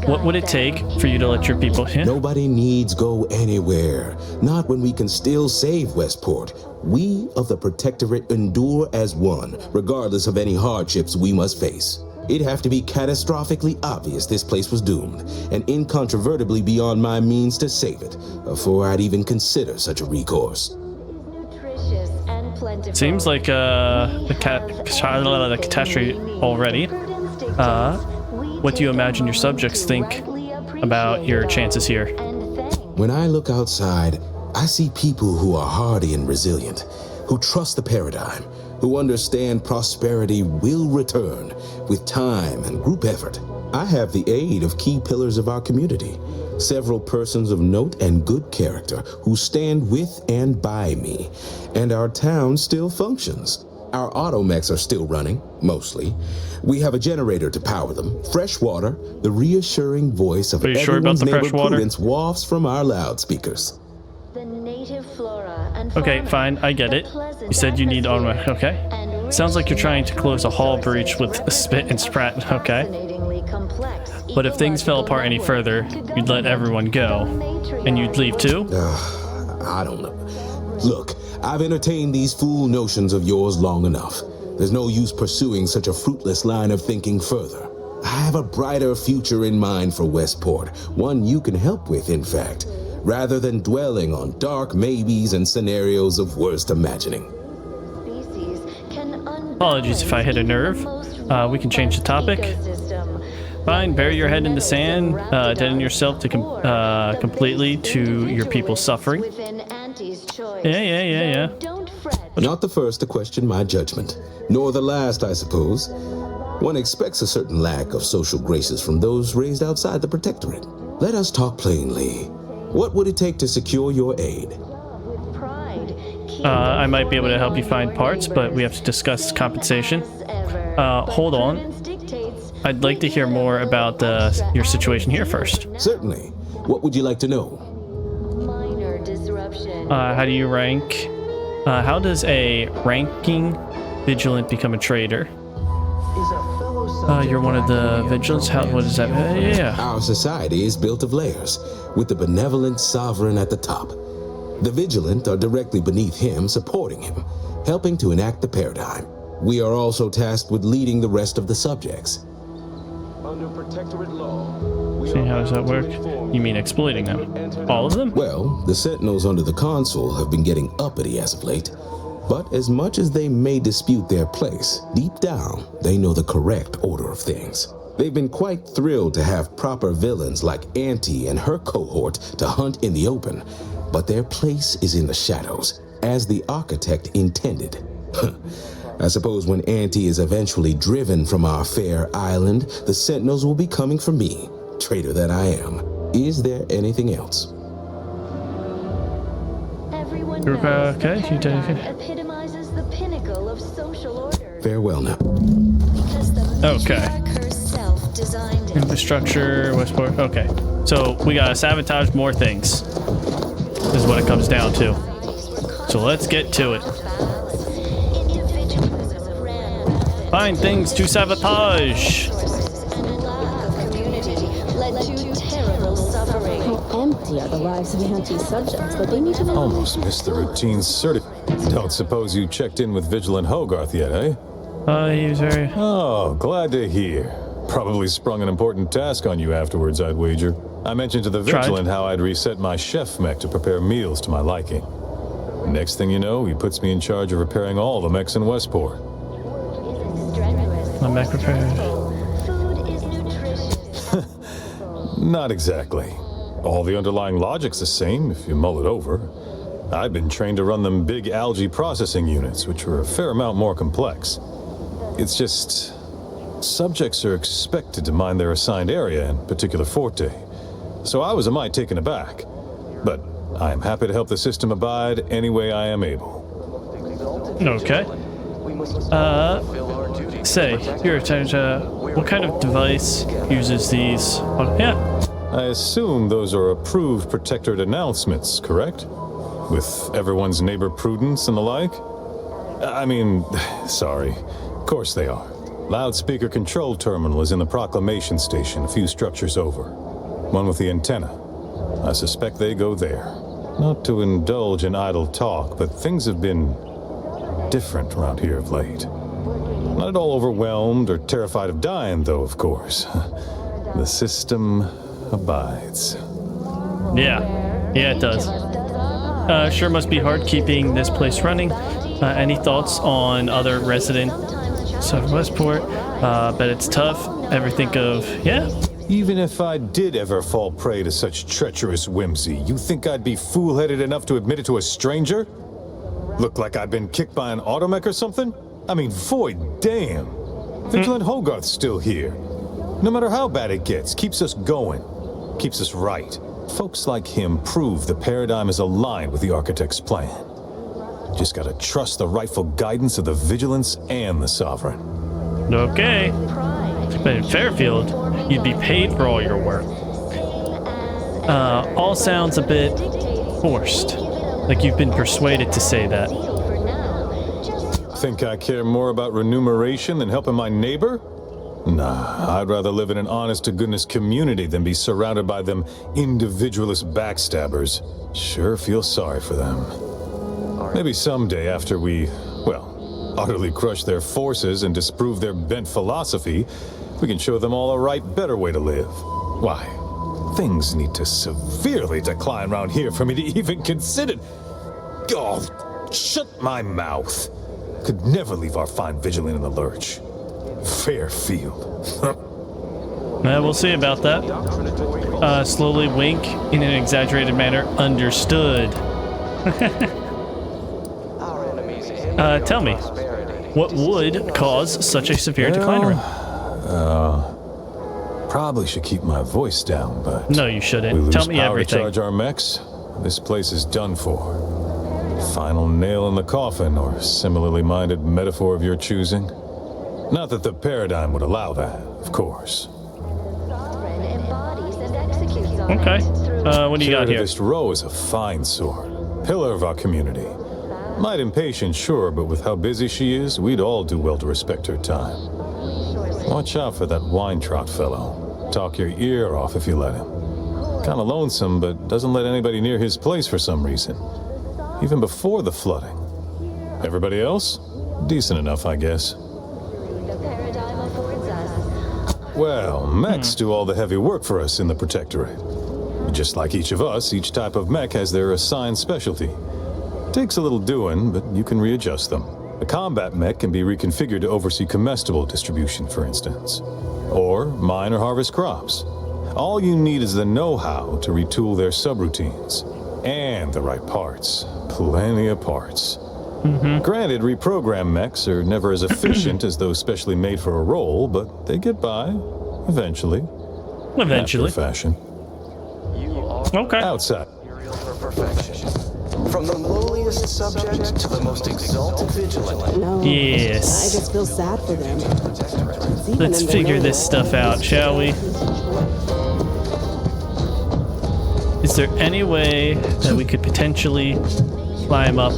What would it take for you to let your people... Nobody needs go anywhere. Not when we can still save Westport. We of the Protectorate endure as one, regardless of any hardships we must face. It'd have to be catastrophically obvious this place was doomed, and incontrovertibly beyond my means to save it, before I'd even consider such a recourse. Seems like the catastrophe already. What do you imagine your subjects think about your chances here? When I look outside, I see people who are hardy and resilient, who trust the paradigm, who understand prosperity will return with time and group effort. I have the aid of key pillars of our community, several persons of note and good character who stand with and by me, and our town still functions. Our automechs are still running, mostly. We have a generator to power them, fresh water, the reassuring voice of everyone's neighbor Prudence wafts from our loudspeakers. Okay, fine, I get it. You said you need automech, okay. Sounds like you're trying to close a hull breach with a spit and sprat, okay. But if things fell apart any further, you'd let everyone go. And you'd leave too? I don't know. Look, I've entertained these fool notions of yours long enough. There's no use pursuing such a fruitless line of thinking further. I have a brighter future in mind for Westport, one you can help with, in fact, rather than dwelling on dark maybes and scenarios of worst imagining. Apologies if I hit a nerve. We can change the topic. Fine, bury your head in the sand, deaden yourself to completely to your people's suffering. Yeah. Not the first to question my judgment, nor the last, I suppose. One expects a certain lack of social graces from those raised outside the Protectorate. Let us talk plainly. What would it take to secure your aid? I might be able to help you find parts, but we have to discuss compensation. Hold on. I'd like to hear more about your situation here first. Certainly. What would you like to know? Minor disruption. How do you rank? How does a ranking vigilant become a traitor? You're one of the vigilants. What is that? Yeah. Our society is built of layers, with the benevolent sovereign at the top. The vigilant are directly beneath him, supporting him, helping to enact the paradigm. We are also tasked with leading the rest of the subjects. Under protectorate law. See, how does that work? You mean exploiting them? All of them? Well, the sentinels under the console have been getting uppity as of late. But as much as they may dispute their place, deep down, they know the correct order of things. They've been quite thrilled to have proper villains like Auntie and her cohort to hunt in the open. But their place is in the shadows, as the architect intended. I suppose when Auntie is eventually driven from our fair island, the sentinels will be coming for me, traitor that I am. Is there anything else? Okay, you take it. Epitomizes the pinnacle of social order. Farewell now. Okay. Infrastructure, Westport. Okay. So we gotta sabotage more things. Is what it comes down to. So let's get to it. Find things to sabotage. How empty are the lives of anti-subjects that they need to know? Almost missed the routine Don't suppose you checked in with Vigilant Hogarth yet, eh? He was very... Oh, glad to hear. Probably sprung an important task on you afterwards, I'd wager. I mentioned to the Vigilant how I'd reset my chef mech to prepare meals to my liking. Next thing you know, he puts me in charge of repairing all the mechs in Westport. My mech repaired. Not exactly. All the underlying logic's the same, if you mull it over. I've been trained to run them big algae processing units, which are a fair amount more complex. It's just... subjects are expected to mind their assigned area and particular forte. So I was a mite taken aback. But I am happy to help the system abide any way I am able. Okay. Say, here, what kind of device uses these? Yeah. I assume those are approved Protectorate announcements, correct? With everyone's neighbor prudence and the like? I mean, sorry. Of course they are. Loudspeaker control terminal is in the proclamation station, a few structures over. One with the antenna. I suspect they go there. Not to indulge in idle talk, but things have been different around here of late. Not at all overwhelmed or terrified of dying, though, of course. The system abides. Yeah, it does. Sure must be hard keeping this place running. Any thoughts on other residents of Westport? Bet it's tough. Ever think of, Even if I did ever fall prey to such treacherous whimsy, you think I'd be fool-headed enough to admit it to a stranger? Look like I'd been kicked by an automech or something? I mean, void damn. Vigilant Hogarth's still here. No matter how bad it gets, keeps us going. Keeps us right. Folks like him prove the paradigm is aligned with the Architect's plan. Just gotta trust the rightful guidance of the Vigilance and the Sovereign. Okay. But in Fairfield, you'd be paid for all your work. All sounds a bit forced. Like you've been persuaded to say that. Think I care more about remuneration than helping my neighbor? Nah, I'd rather live in an honest-to-goodness community than be surrounded by them individualist backstabbers. Sure feel sorry for them. Maybe someday after we, well, utterly crush their forces and disprove their bent philosophy, we can show them all a right, better way to live. Why, things need to severely decline around here for me to even consider... Oh, shut my mouth. Could never leave our fine Vigilant in the lurch. Fairfield. We'll see about that. Slowly wink in an exaggerated manner. Understood. Tell me, what would cause such a severe decline rate? Probably should keep my voice down, but... No, you shouldn't. Tell me everything. We lose power to charge our mechs. This place is done for. Final nail in the coffin, or similarly minded metaphor of your choosing. Not that the paradigm would allow that, of course. Okay. What do you got here? This row is a fine sort. pillar of our community. Might impatient, sure, but with how busy she is, we'd all do well to respect her time. Watch out for that Weintracht fellow. Talk your ear off if you let him. Kinda lonesome, but doesn't let anybody near his place for some reason. Even before the flooding. Everybody else? Decent enough, I guess. Well, mechs do all the heavy work for us in the Protectorate. Just like each of us, each type of mech has their assigned specialty. Takes a little doing, but you can readjust them. A combat mech can be reconfigured to oversee comestible distribution, for instance. Or mine or harvest crops. All you need is the know-how to retool their subroutines. And the right parts. Plenty of parts. Granted, reprogrammed mechs are never as efficient as those specially made for a role, but they get by, eventually. Eventually. After fashion. Okay. Outside. For perfection. From the lowliest subject to the most exalted vigilant. No. Yes. I just feel sad for them. Let's figure this stuff out, shall we? Is there any way that we could potentially climb up?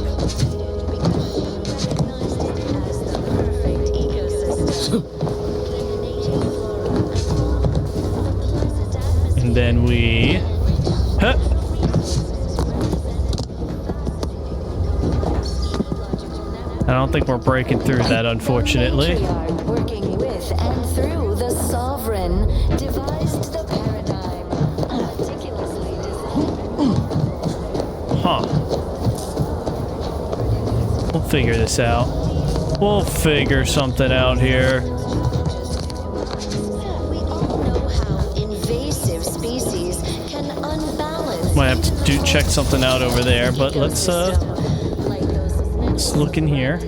And then we... Huh. I don't think we're breaking through that, unfortunately. Working with and through the sovereign, devised the paradigm, meticulously designed. Huh. We'll figure this out. We'll figure something out here. We all know how invasive species can unbalance. Might have to check something out over there, but let's look in here.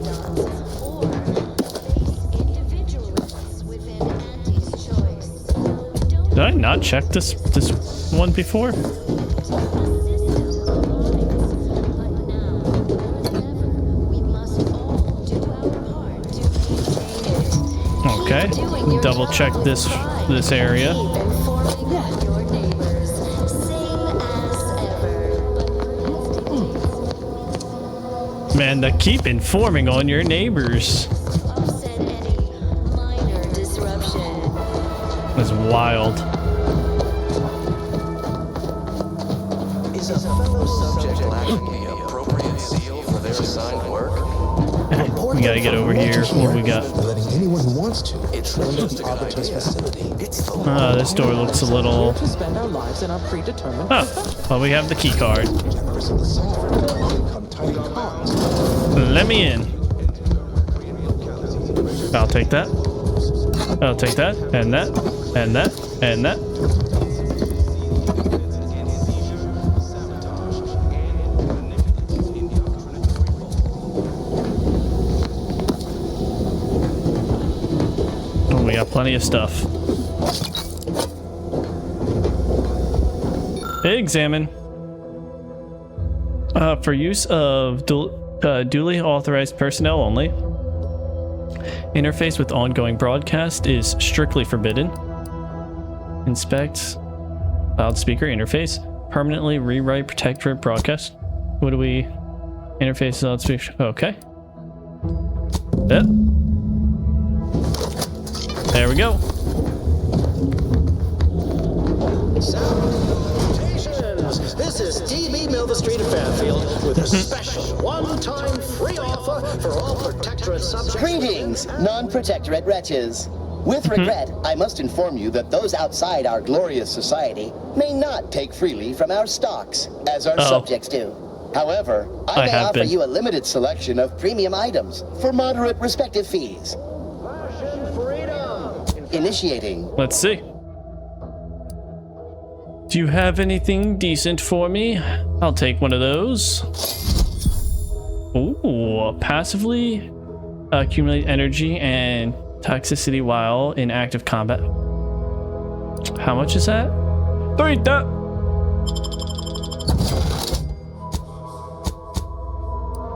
Did I not check this one before? Okay, double check this area. Man, they keep informing on your neighbors. That's wild. Is a fellow subject lacking the appropriate zeal for their assigned work? We gotta get over here. What we got? Letting anyone who wants to. It's not just a good idea. It's the This door looks a little... To spend our lives in our predetermined Oh, well, we have the key card. Let me in. I'll take that. I'll take that, and that, and that, and that. Oh, we got plenty of stuff. Examine. For use of duly authorized personnel only. Interface with ongoing broadcast is strictly forbidden. Inspect loudspeaker interface. Permanently rewrite protectorate broadcast. What do we... Interface loudspeaker... Okay. Yep. There we go. This is TV Milva Street of Fairfield with a special one-time free offer for all Protectorate subjects. Greetings, non-Protectorate wretches. With regret, I must inform you that those outside our glorious society may not take freely from our stocks, as our subjects do. However, I may offer you a limited selection of premium items for moderate respective fees. Initiating. Let's see. Do you have anything decent for me? I'll take one of those. Ooh, passively accumulate energy and toxicity while in active combat. How much is that? Eat that.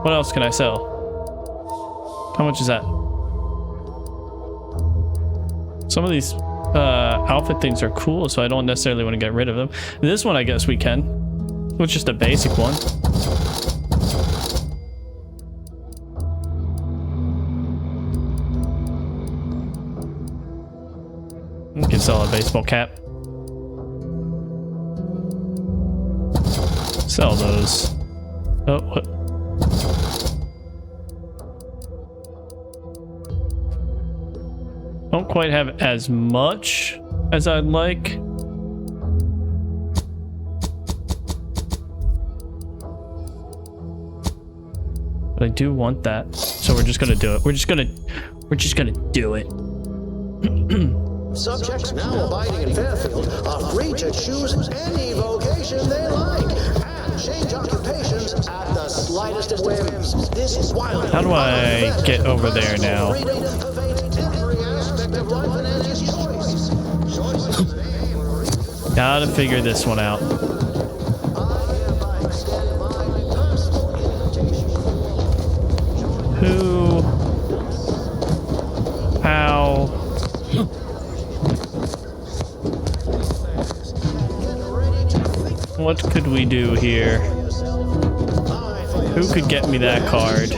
What else can I sell? How much is that? Some of these outfit things are cool, so I don't necessarily want to get rid of them. This one, I guess we can. It's just a basic one. Sell a baseball cap. Sell those. Oh, what? Don't quite have as much as I'd like. But I do want that. So we're just gonna do it. We're just gonna do it. Subjects now abiding in Fairfield are free to choose any vocation they like and change occupations at the slightest of whims. This wild. How do I get over there now? Gotta figure this one out. Who? How? What could we do here? Who could get me that card?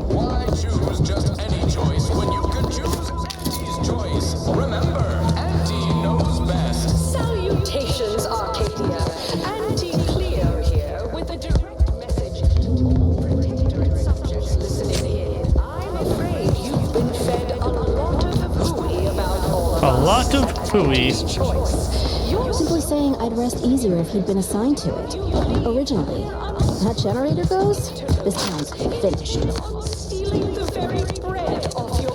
Why choose just any choice when you could choose Auntie's choice? Remember, Auntie knows best. Salutations, Arcadia. Auntie Cleo here with a direct message to all Protectorate subjects listening in. I'm afraid you've been fed a lot of hooey about all of us. A lot of hooey. Simply saying I'd rest easier if he'd been assigned to it. Originally. That generator goes, this town's finished.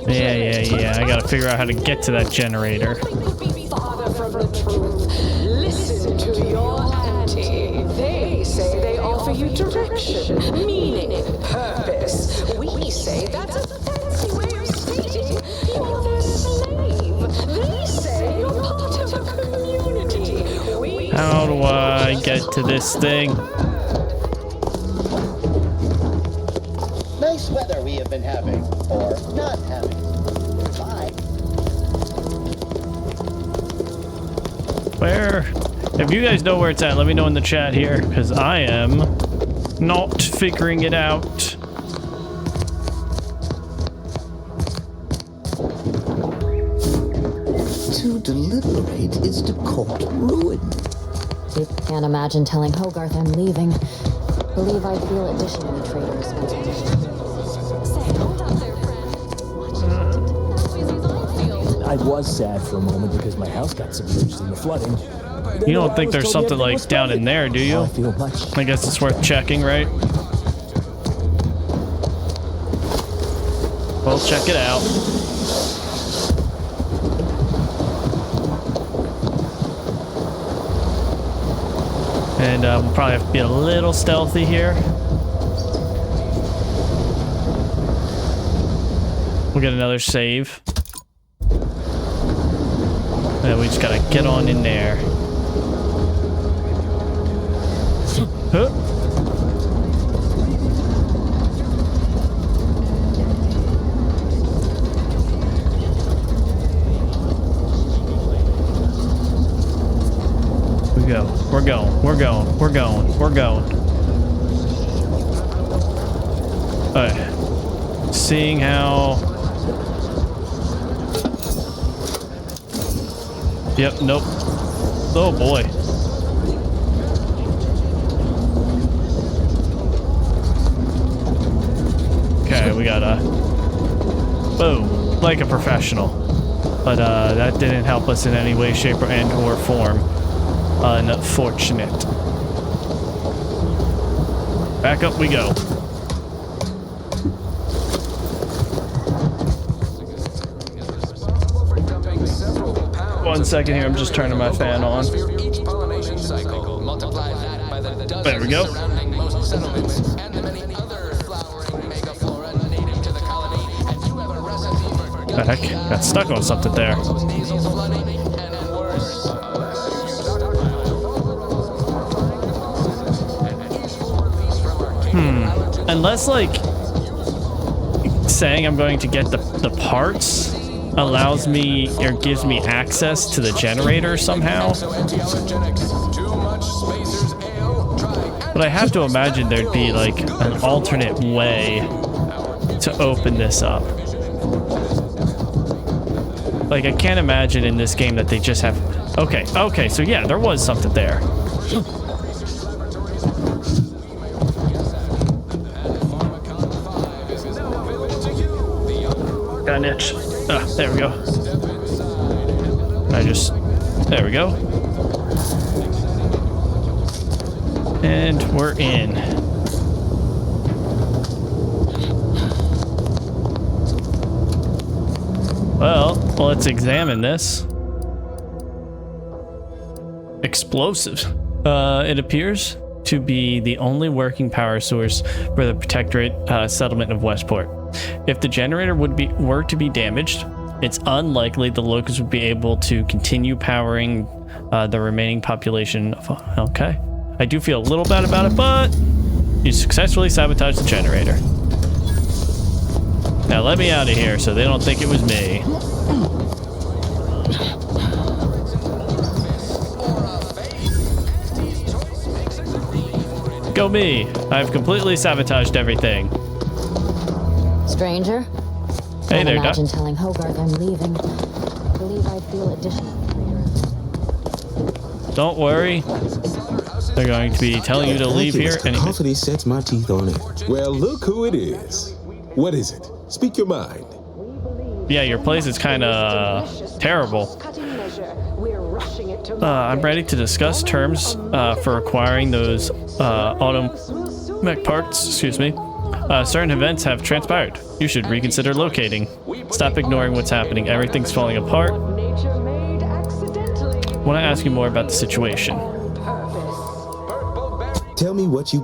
Yeah. I gotta figure out how to get to that generator. Farther from the truth. Listen to your auntie. They say they offer you direction, meaning, purpose. We say that's a fancy way of stating you're their slave. They say you're part of a community. How do I get to this thing? Nice weather we have been having, or not having. Bye. Where? If you guys know where it's at, let me know in the chat here, because I am not figuring it out. To deliberate is to court ruin. Can't imagine telling Hogarth I'm leaving. Believe I'd feel additionally traitors. I was sad for a moment because my house got submerged in the flooding. You don't think there's something like down in there, do you? I guess it's worth checking, right? Well, check it out. And we'll probably have to be a little stealthy here. We'll get another save. And we just gotta get on in there. Huh? We're going. Alright. Seeing how... Yep, nope. Oh boy. Okay, we gotta... Boom. Like a professional. But that didn't help us in any way, shape, or form. Unfortunate. Back up we go. One second here, I'm just turning my fan on. There we go. The heck? Got stuck on something there. Unless, like, saying I'm going to get the parts allows me or gives me access to the generator somehow. But I have to imagine there'd be, like, an alternate way to open this up. Like, I can't imagine in this game that they just have... Okay, so yeah, there was something there. Got an itch. There we go. There we go. And we're in. Well, let's examine this. Explosives. It appears to be the only working power source for the Protectorate settlement of Westport. If the generator were to be damaged, it's unlikely the locals would be able to continue powering the remaining population. Okay. I do feel a little bad about it, but you successfully sabotaged the generator. Now let me out of here so they don't think it was me. Go me! I've completely sabotaged everything. Stranger? Hey there, Imagine telling Hogarth I'm leaving. I believe I'd feel additional. Don't worry. They're going to be telling you to leave here. Cacophony sets my teeth on it. Well, look who it is. What is it? Speak your mind. Yeah, your place is kind of terrible. I'm ready to discuss terms for acquiring those automech parts. Excuse me. Certain events have transpired. You should reconsider locating. Stop ignoring what's happening. Everything's falling apart. I want to ask you more about the situation. Tell me what you...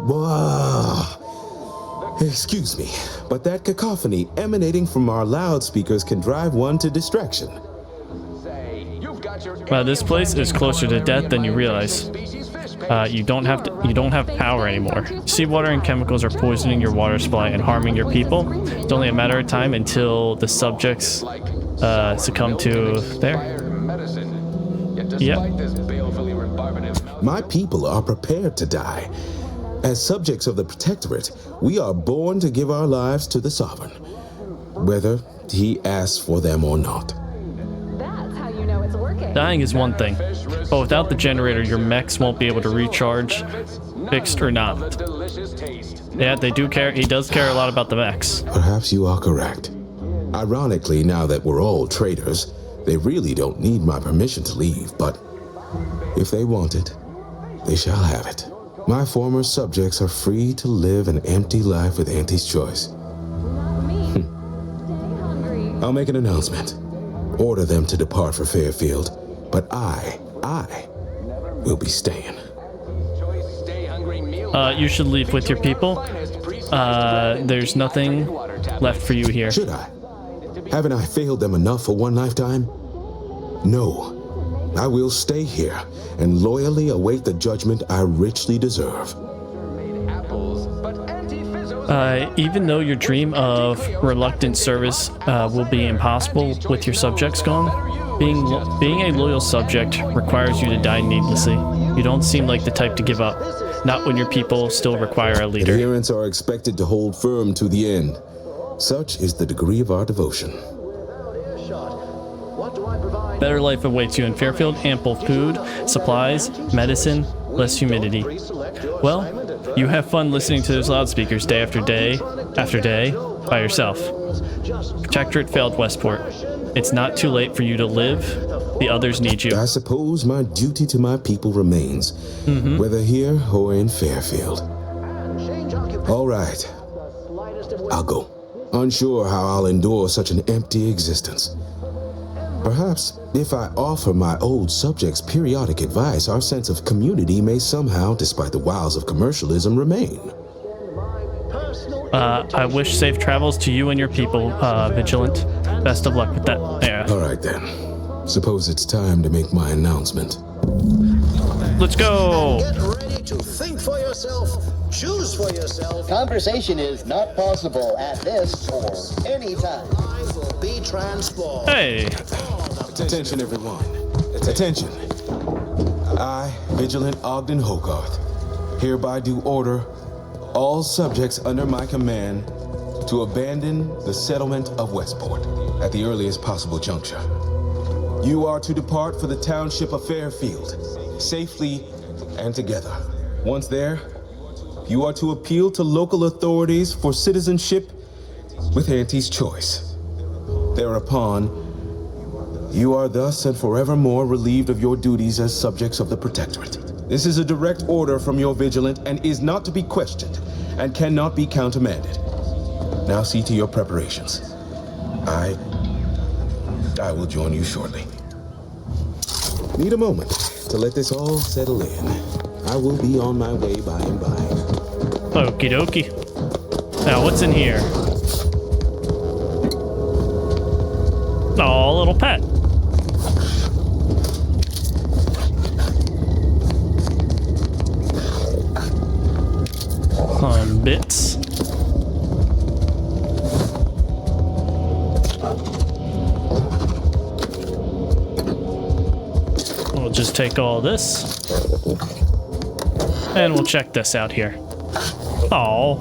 Excuse me, but that cacophony emanating from our loudspeakers can drive one to distraction. Wow, this place is closer to death than you realize. You don't have power anymore. Seawater and chemicals are poisoning your water supply and harming your people. It's only a matter of time until the subjects succumb to there. Yep. My people are prepared to die. As subjects of the Protectorate, we are born to give our lives to the Sovereign, whether he asks for them or not. Dying is one thing, but without the generator, your mechs won't be able to recharge, fixed or not. Yeah, they do care. He does care a lot about the mechs. Perhaps you are correct. Ironically, now that we're all traitors, they really don't need my permission to leave, but if they want it, they shall have it. My former subjects are free to live an empty life with Auntie's choice. I'll make an announcement. Order them to depart for Fairfield, but I will be staying. You should leave with your people. There's nothing left for you here. Should I? Haven't I failed them enough for one lifetime? No. I will stay here and loyally await the judgment I richly deserve. Even though your dream of reluctant service will be impossible with your subjects gone, being a loyal subject requires you to die needlessly. You don't seem like the type to give up, not when your people still require a leader. Adherents are expected to hold firm to the end. Such is the degree of our devotion. Better life awaits you in Fairfield. Ample food, supplies, medicine, less humidity. Well, you have fun listening to those loudspeakers day after day by yourself. Protectorate failed Westport. It's not too late for you to live. The others need you. I suppose my duty to my people remains, whether here or in Fairfield. All right. I'll go. Unsure how I'll endure such an empty existence. Perhaps, if I offer my old subjects periodic advice, our sense of community may somehow, despite the wiles of commercialism, remain. I wish safe travels to you and your people, Vigilant. Best of luck with that. Yeah. All right, then. Suppose it's time to make my announcement. Let's go! Get ready to think for yourself, choose for yourself. Conversation is not possible at this or any time. Be transformed. Hey! Attention, everyone. Attention. I, Vigilant Ogden Hogarth, hereby do order all subjects under my command to abandon the settlement of Westport at the earliest possible juncture. You are to depart for the township of Fairfield, safely and together. Once there, you are to appeal to local authorities for citizenship with Auntie's choice. Thereupon, you are thus and forevermore relieved of your duties as subjects of the Protectorate. This is a direct order from your Vigilant and is not to be questioned and cannot be countermanded. Now see to your preparations. I will join you shortly. Need a moment to let this all settle in. I will be on my way by and by. Okie dokie. Now what's in here? Oh, little pet. Bits. We'll just take all this. And we'll check this out here. Oh.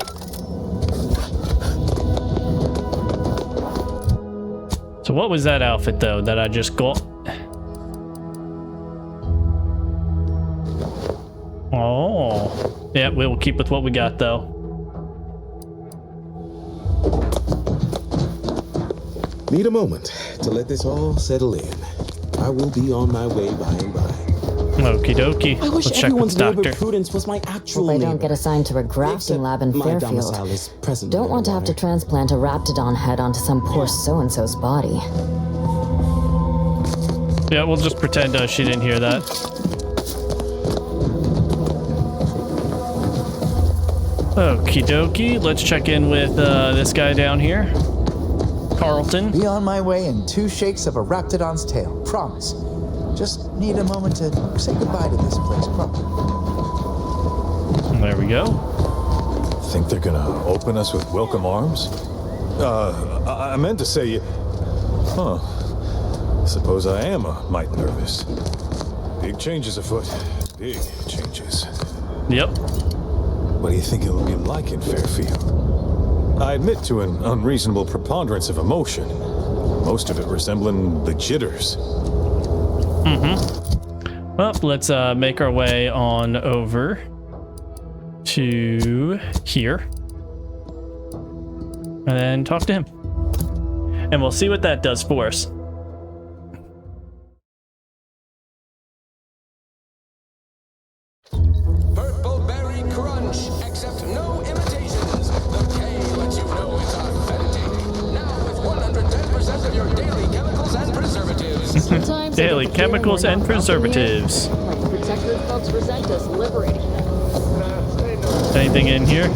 So what was that outfit though that I just got? Oh. Yeah, we'll keep with what we got though. Need a moment to let this all settle in. I will be on my way by and by. Okie dokie. I wish Let's check with everyone's the neighbor doctor. Prudence was my actual Well, they neighbor. don't get assigned to a grafting lab in my domicile Fairfield. is presently Don't want to have to transplant a raptidon head onto some poor so-and-so's body. Yeah, we'll just pretend she didn't hear that. Okie dokie. Let's check in with this guy down here. Carlton. Be on my way in 2 shakes of a raptidon's tail. Promise. Just need a moment to say goodbye to this place. Come on. There we go. Think they're gonna open us with welcome arms? I meant to say, huh. Suppose I am a mite nervous. Big changes afoot. Big changes. Yep. What do you think it'll be like in Fairfield? I admit to an unreasonable preponderance of emotion. Most of it resembling the jitters. Mm-hmm. Well, let's make our way on over to here. And then talk to him. And we'll see what that does for us. Purple berry crunch, except no imitations. The K lets you know it's authentic. Now with 110% of your daily chemicals and preservatives. Daily chemicals and preservatives. Like the Protectorate folks resent us liberating them. Anything in here?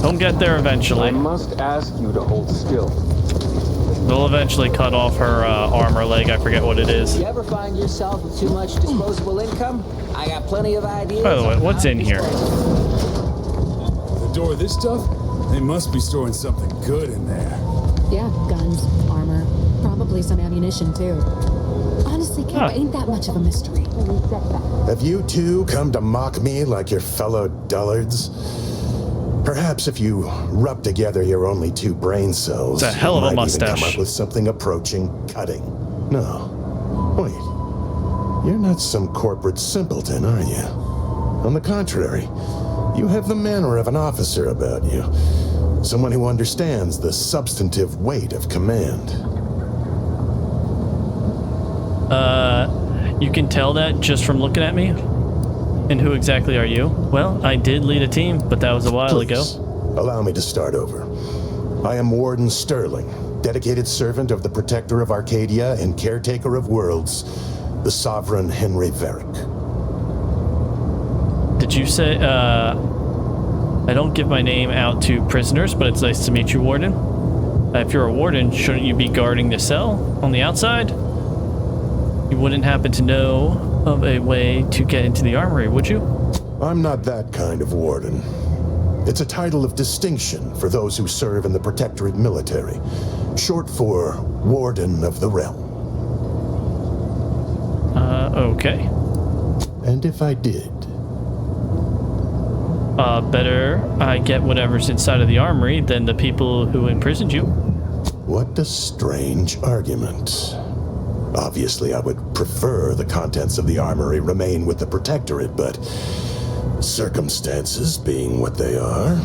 Don't get there eventually. I must ask you to hold still. We'll eventually cut off her arm or leg. I forget what it is. You ever find yourself with too much disposable income? I got plenty of ideas. By the way, what's in here? The door of this stuff? They must be storing something good in there. Yeah, guns, armor, probably some ammunition too. Honestly, Cap, ain't that much of a mystery. Have you two come to mock me like your fellow dullards? Perhaps if you rub together your only 2 brain cells, it's a hell of a you might mustache. even come up with something approaching cutting. No. Wait. You're not some corporate simpleton, are you? On the contrary, you have the manner of an officer about you. Someone who understands the substantive weight of command. You can tell that just from looking at me. And who exactly are you? Well, I did lead a team, but that was a while ago. Allow me to start over. I am Warden Sterling, dedicated servant of the Protector of Arcadia and caretaker of worlds, the Sovereign Henry Varick. Did you say, I don't give my name out to prisoners, but it's nice to meet you, Warden. If you're a warden, shouldn't you be guarding the cell on the outside? You wouldn't happen to know of a way to get into the armory, would you? I'm not that kind of warden. It's a title of distinction for those who serve in the Protectorate military, short for Warden of the Realm. Okay. And if I did? Better I get whatever's inside of the armory than the people who imprisoned you. What a strange argument. Obviously, I would prefer the contents of the armory remain with the Protectorate, but circumstances being what they are,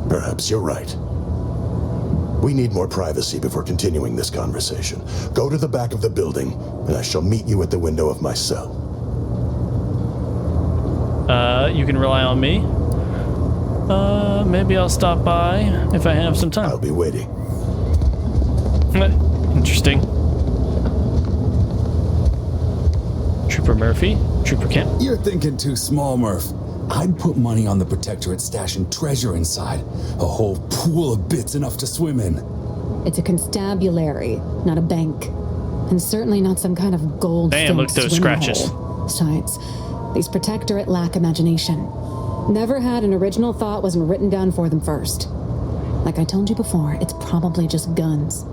perhaps you're right. We need more privacy before continuing this conversation. Go to the back of the building, and I shall meet you at the window of my cell. You can rely on me. Maybe I'll stop by if I have some time. I'll be waiting. Interesting. Trooper Murphy, Trooper Kent. You're thinking too small, Murph. I'd put money on the Protectorate stashing treasure inside. A whole pool of bits enough to swim in. It's a constabulary, not a bank. And certainly not some kind of gold. Damn, look at those scratches. Besides, these Protectorate lack imagination. Never had an original thought wasn't written down for them first. Like I told you before, it's probably just guns.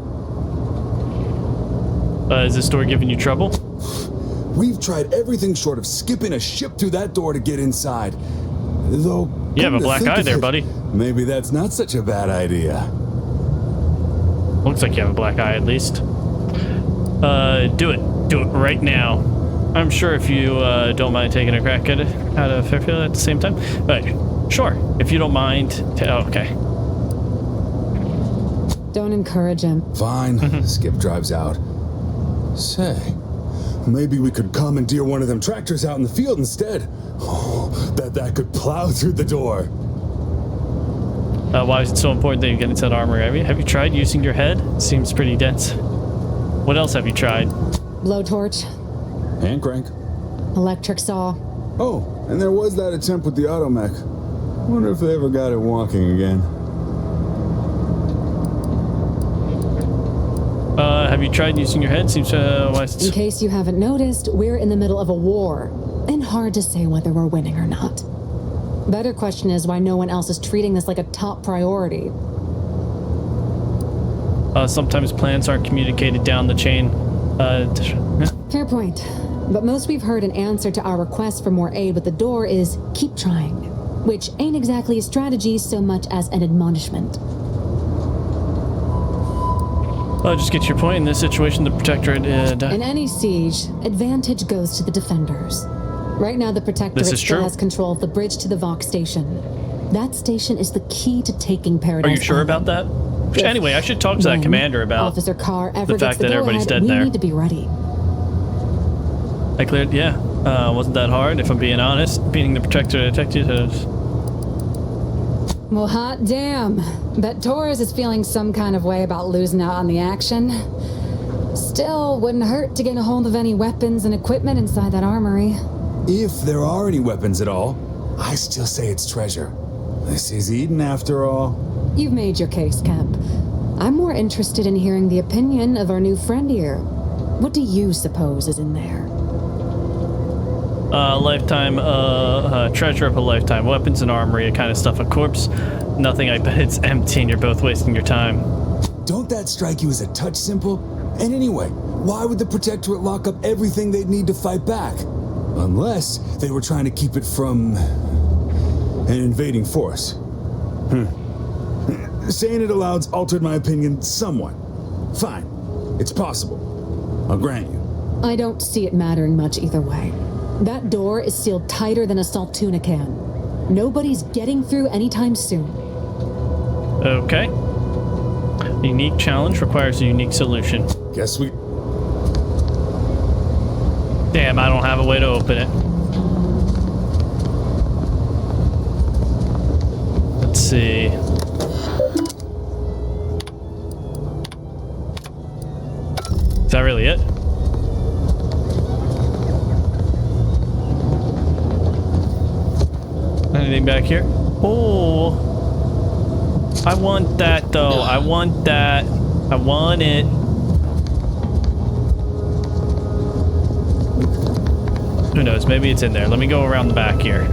Is this door giving you trouble? We've tried everything short of skipping a ship through that door to get inside. Though, you have a black eye there, buddy. Maybe that's not such a bad idea. Looks like you have a black eye, at least. Do it. Do it right now. I'm sure if you don't mind taking a crack at it out of Fairfield at the same time. But sure, if you don't mind. Okay. Don't encourage him. Fine. Skip drives out. Say, maybe we could commandeer one of them tractors out in the field instead. Oh, bet that could plow through the door. Why is it so important that you get into that armory? Have you tried using your head? It seems pretty dense. What else have you tried? Blowtorch. Hand crank. Electric saw. Oh, and there was that attempt with the automech. Wonder if they ever got it walking again. Have you tried using your head? Seems wise. In case you haven't noticed, we're in the middle of a war, and hard to say whether we're winning or not. Better question is why no one else is treating this like a top priority. Sometimes plans aren't communicated down the chain. Fair point. But most we've heard in answer to our request for more aid with the door is keep trying, which ain't exactly a strategy so much as an admonishment. Just get your point. In this situation, the Protectorate... In any siege, advantage goes to the defenders. Right now, the Protectorate still has control of the bridge to the Vox station. That station is the key to taking Paradise. Are you sure about that? Anyway, I should talk to that commander about Officer Carr ever the fact that everybody's dead there. We need to be ready. I cleared, yeah. Wasn't that hard, if I'm being honest. Beating the Protectorate detectives. Well, hot damn. Bet Torres is feeling some kind of way about losing out on the action. Still, wouldn't hurt to get a hold of any weapons and equipment inside that armory. If there are any weapons at all, I still say it's treasure. This is Eden after all. You've made your case, Cap. I'm more interested in hearing the opinion of our new friend here. What do you suppose is in there? Lifetime, treasure of a lifetime. Weapons and armory, kind of stuff. A corpse. Nothing, I bet it's empty and you're both wasting your time. Don't that strike you as a touch simple? And anyway, why would the Protectorate lock up everything they'd need to fight back? Unless they were trying to keep it from an invading force. Saying it aloud's altered my opinion somewhat. Fine, it's possible. I'll grant you. I don't see it mattering much either way. That door is sealed tighter than a salt tuna can. Nobody's getting through anytime soon. Okay. A unique challenge requires a unique solution. Guess we... Damn, I don't have a way to open it. Let's see. Is that really it? Anything back here? Oh, I want that though. I want that. I want it. Who knows? Maybe it's in there. Let me go around the back here.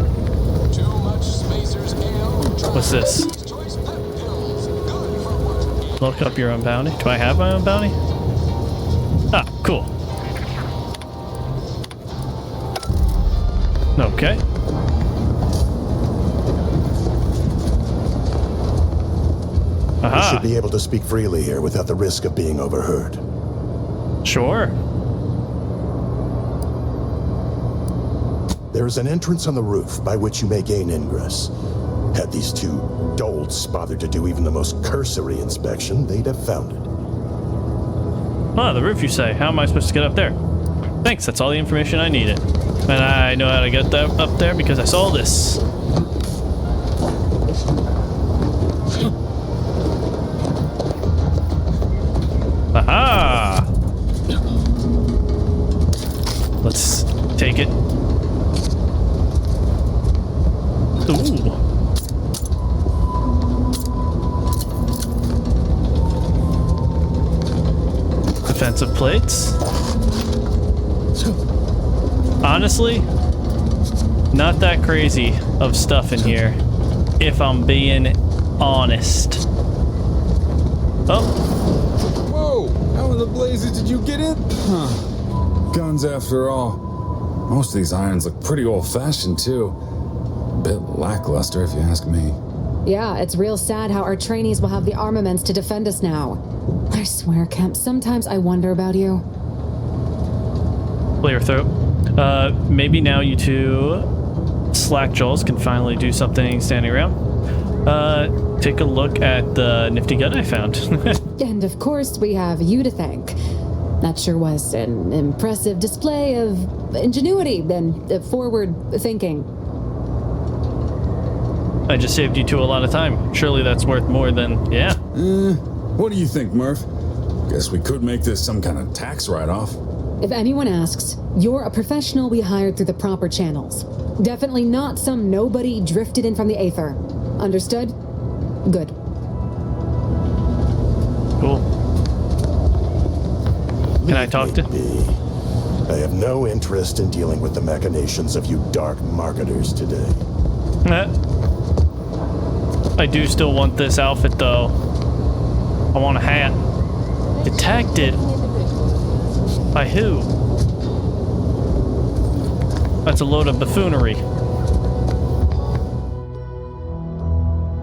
What's this? Look up your own bounty. Do I have my own bounty? Ah, cool. Okay. You should be able to speak freely here without the risk of being overheard. Sure. There is an entrance on the roof by which you may gain ingress. Had these two dolts bothered to do even the most cursory inspection, they'd have found it. Oh, the roof, you say? How am I supposed to get up there? Thanks, that's all the information I needed. And I know how to get that up there because I saw this. Aha! Let's take it. Ooh. Defensive plates. Honestly, not that crazy of stuff in here, if I'm being honest. Oh. Whoa! How in the blazes did you get in? Huh. Guns after all. Most of these irons look pretty old-fashioned, too. A bit lackluster, if you ask me. Yeah, it's real sad how our trainees will have the armaments to defend us now. I swear, Kemp, sometimes I wonder about you. Clear throat. Maybe now you two slack jawls can finally do something standing around. Take a look at the nifty gun I found. And of course, we have you to thank. That sure was an impressive display of ingenuity and forward thinking. I just saved you two a lot of time. Surely that's worth more than, yeah. What do you think, Murph? Guess we could make this some kind of tax write-off. If anyone asks, you're a professional we hired through the proper channels. Definitely not some nobody drifted in from the aether. Understood? Good. Cool. Can I talk to? I have no interest in dealing with the machinations of you dark marketers today. I do still want this outfit, though. I want a hat. Detected? By who? That's a load of buffoonery.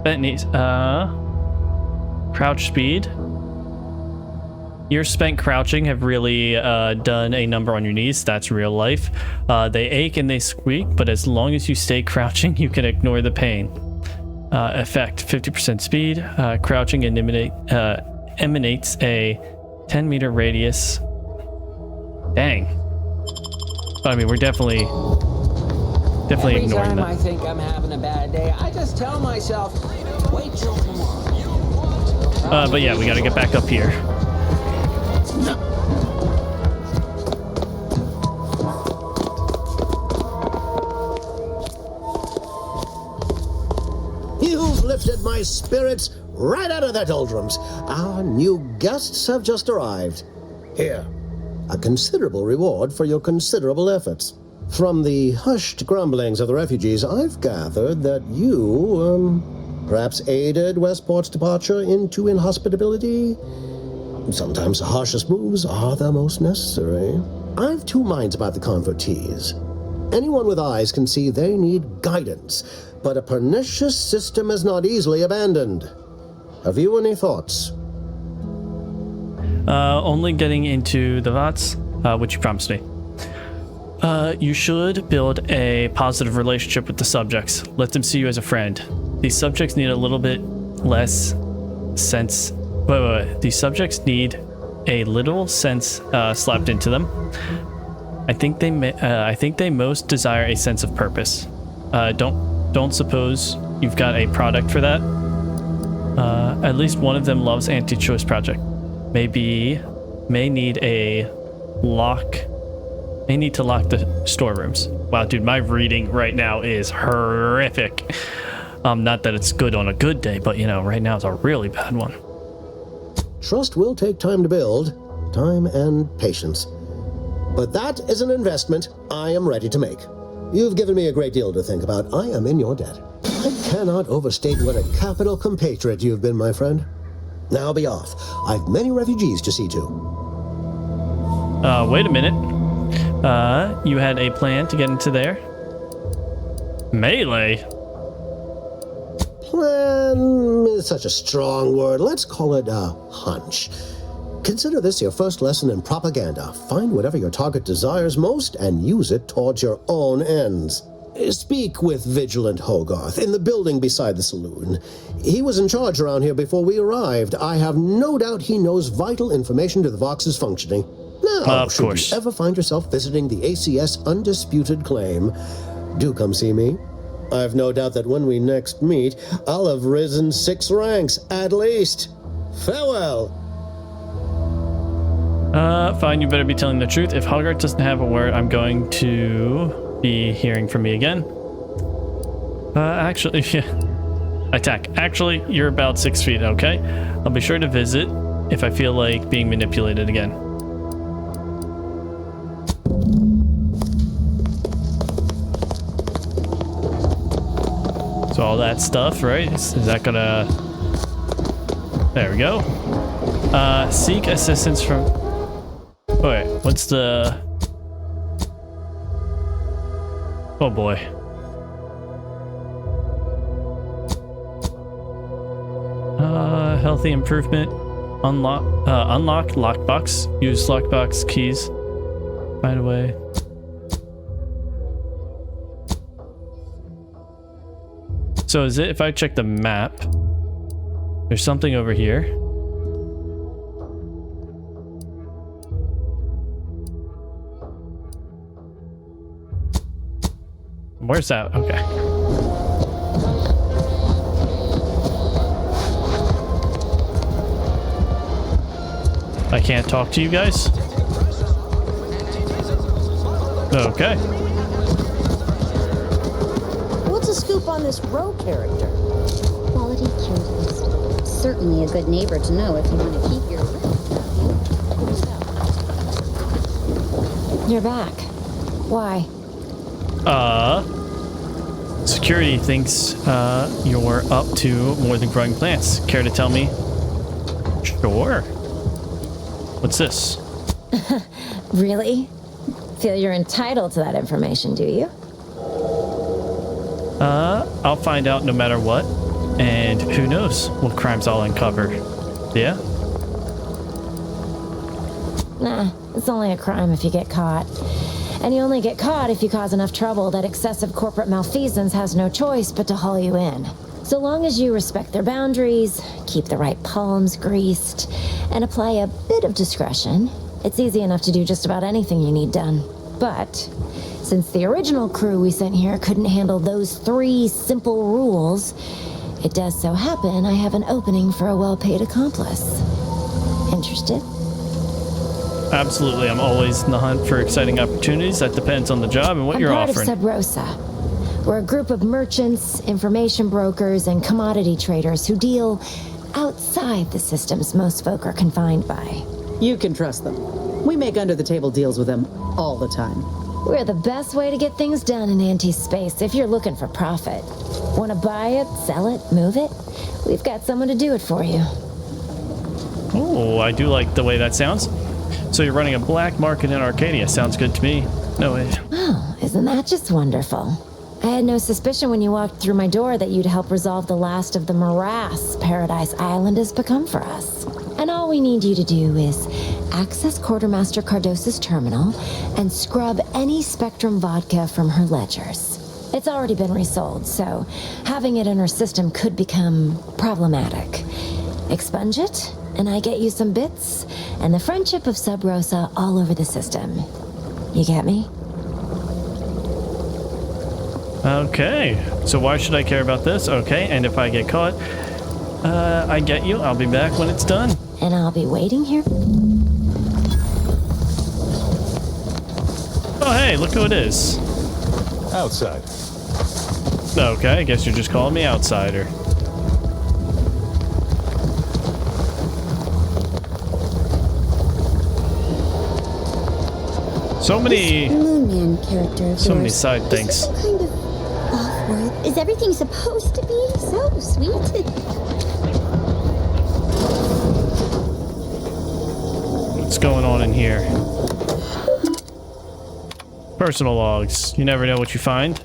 Bentley's, crouch speed. Years spent crouching have really done a number on your knees. That's real life. They ache and they squeak, but as long as you stay crouching, you can ignore the pain. Effect, 50% speed. Crouching emanates a 10-meter radius. Dang. I mean, we're definitely Every ignoring time that. I think I'm having a bad day, I just tell myself, wait till tomorrow. But yeah, we gotta get back up here. You've lifted my spirits right out of their doldrums. Our new guests have just arrived. Here, a considerable reward for your considerable efforts. From the hushed grumblings of the refugees, I've gathered that you, perhaps aided Westport's departure into inhospitability. Sometimes the harshest moves are the most necessary. I've two minds about the convertees. Anyone with eyes can see they need guidance, but a pernicious system is not easily abandoned. Have you any thoughts? Only getting into the VOTs, which you promised me. You should build a positive relationship with the subjects. Let them see you as a friend. These subjects need a little bit less sense. Wait. These subjects need a little sense slapped into them. I think they most desire a sense of purpose. Don't suppose you've got a product for that. At least one of them loves Anti-Choice Project. May need to lock the storerooms. Wow, dude, my reading right now is horrific. Not that it's good on a good day, but you know, right now is a really bad one. Trust will take time to build, time and patience. But that is an investment I am ready to make. You've given me a great deal to think about. I am in your debt. I cannot overstate what a capital compatriot you've been, my friend. Now be off. I've many refugees to see to. Wait a minute. You had a plan to get into there? Melee? Plan is such a strong word. Let's call it a hunch. Consider this your first lesson in propaganda. Find whatever your target desires most and use it towards your own ends. Speak with Vigilant Hogarth in the building beside the saloon. He was in charge around here before we arrived. I have no doubt he knows vital information to the Vox's functioning. Now, should you ever find yourself visiting the ACS Undisputed Claim, do come see me. I've no doubt that when we next meet, I'll have risen 6 ranks, at least. Farewell. Fine, you better be telling the truth. If Hogarth doesn't have a word, I'm going to be hearing from me again. Actually, yeah. Attack. Actually, you're about 6 feet, okay? I'll be sure to visit if I feel like being manipulated again. So all that stuff, right? Is that gonna... There we go. Seek assistance from... Oh, wait, what's the... Oh boy. Healthy improvement. Unlock lockbox. Use lockbox keys. Find a way. So is it if I check the map? There's something over here. Where's that? Okay. I can't talk to you guys? Okay. What's the scoop on this Roe character? Quality curious. Certainly a good neighbor to know if you want to keep your... You're back. Why? Security thinks you're up to more than growing plants. Care to tell me? Sure. What's this? Really? Feel you're entitled to that information, do you? I'll find out no matter what. And who knows what crimes I'll uncover. Yeah? Nah, it's only a crime if you get caught. And you only get caught if you cause enough trouble that excessive corporate malfeasance has no choice but to haul you in. So long as you respect their boundaries, keep the right palms greased, and apply a bit of discretion, it's easy enough to do just about anything you need done. But since the original crew we sent here couldn't handle those 3 simple rules, it does so happen I have an opening for a well-paid accomplice. Interested? Absolutely. I'm always in the hunt for exciting opportunities. That depends on the job and what you're offering. I'm part of Sub Rosa. We're a group of merchants, information brokers, and commodity traders who deal outside the systems most folk are confined by. You can trust them. We make under-the-table deals with them all the time. We're the best way to get things done in anti-space if you're looking for profit. Want to buy it, sell it, move it? We've got someone to do it for you. Oh, I do like the way that sounds. So you're running a black market in Arcadia. Sounds good to me. No way. Oh, isn't that just wonderful? I had no suspicion when you walked through my door that you'd help resolve the last of the morass Paradise Island has become for us. And all we need you to do is access Quartermaster Cardos's terminal and scrub any Spectrum vodka from her ledgers. It's already been resold, so having it in her system could become problematic. Expunge it, and I get you some bits, and the friendship of Sub Rosa all over the system. You get me? Okay, so why should I care about this? Okay, and if I get caught, I get you. I'll be back when it's done. And I'll be waiting here. Oh, hey, look who it is. Outside. Okay, I guess you're just calling me outsider. So many... Moon Man character of so many yours side things. is kind of awkward. Is everything supposed to be so sweet? What's going on in here? Personal logs. You never know what you find.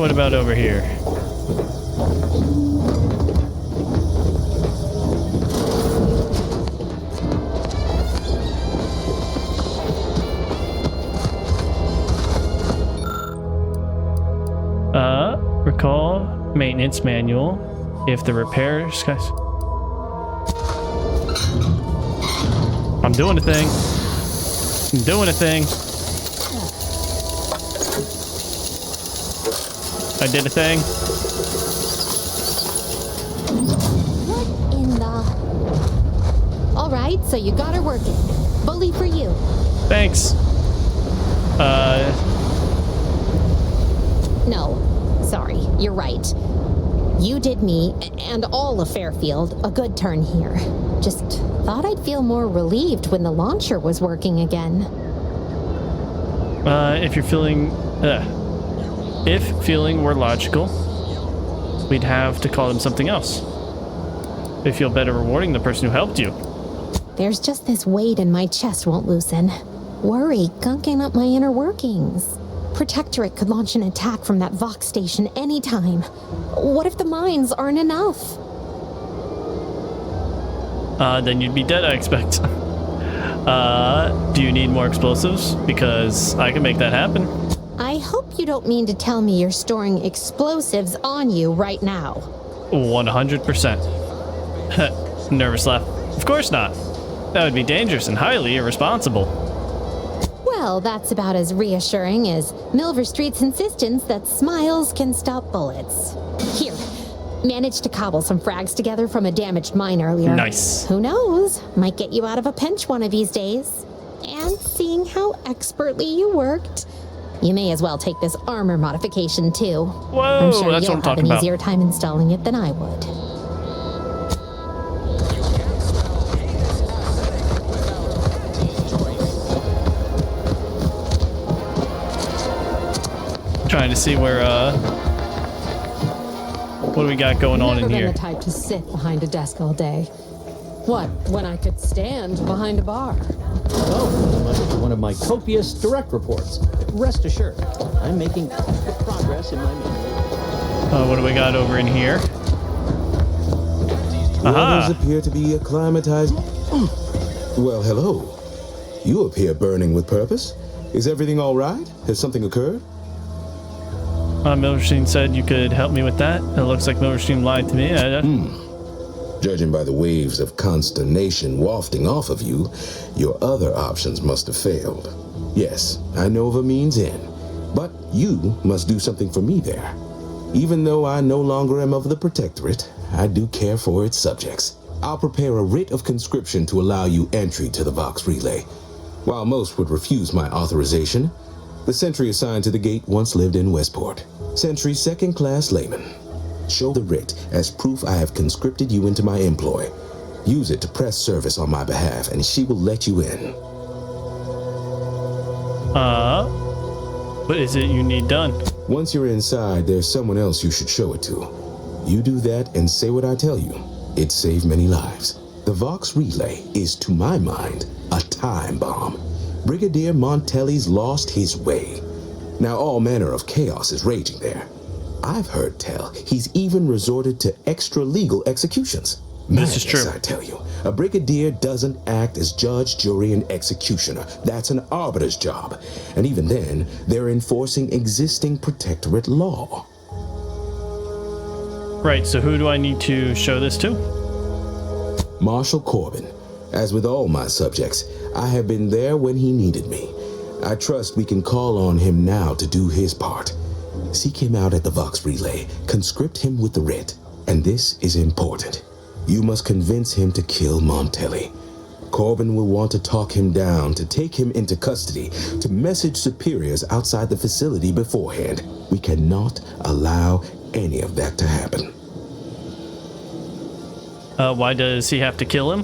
what about over here? Recall maintenance manual. If the repairs, guys. I'm doing a thing. I'm doing a thing. I did a thing. What in the... All right, so you got her working. Bully for you. Thanks. No, sorry, you're right. You did me, and all of Fairfield, a good turn here. Just thought I'd feel more relieved when the launcher was working again. If feeling were logical, we'd have to call them something else. They feel better rewarding the person who helped you. There's just this weight in my chest won't loosen. Worry gunking up my inner workings. Protectorate could launch an attack from that Vox station anytime. What if the mines aren't enough? Then you'd be dead, I expect. Do you need more explosives? Because I can make that happen. I hope you don't mean to tell me you're storing explosives on you right now. 100%. Nervous laugh. Of course not. That would be dangerous and highly irresponsible. Well, that's about as reassuring as Milver Street's insistence that smiles can stop bullets. Here, managed to cobble some frags together from a damaged mine earlier. Nice. Who knows? Might get you out of a pinch one of these days. And seeing how expertly you worked, you may as well take this armor modification too. Whoa, I'm sure that's what I'm you'll have talking an about. easier time installing it than I would. Trying to see where, what do we got going on in Never been here? the type to sit behind a desk all day. What, when I could stand behind a bar? Oh, one of my copious direct reports. Rest assured, I'm making progress in my mission. What do we got over in here? Others appear to be acclimatized. Well, hello. You appear burning with purpose. Is everything all right? Has something occurred? Milverstein said you could help me with that. It looks like Milverstein lied to me. Judging by the waves of consternation wafting off of you, your other options must have failed. Yes, I know of a means in, but you must do something for me there. Even though I no longer am of the Protectorate, I do care for its subjects. I'll prepare a writ of conscription to allow you entry to the Vox Relay. While most would refuse my authorization, the sentry assigned to the gate once lived in Westport. Sentry second-class layman. Show the writ as proof I have conscripted you into my employ. Use it to press service on my behalf, and she will let you in. What is it you need done? Once you're inside, there's someone else you should show it to. You do that and say what I tell you. It saved many lives. The Vox Relay is, to my mind, a time bomb. Brigadier Montelli's lost his way. Now all manner of chaos is raging there. I've heard tell he's even resorted to extra-legal executions. This is true. I tell you, a brigadier doesn't act as judge, jury, and executioner. That's an arbiter's job. And even then, they're enforcing existing Protectorate law. Right, so who do I need to show this to? Marshal Corbin. As with all my subjects, I have been there when he needed me. I trust we can call on him now to do his part. Seek him out at the Vox Relay, conscript him with the writ, and this is important. You must convince him to kill Montelli. Corbin will want to talk him down, to take him into custody, to message superiors outside the facility beforehand. We cannot allow any of that to happen. Why does he have to kill him?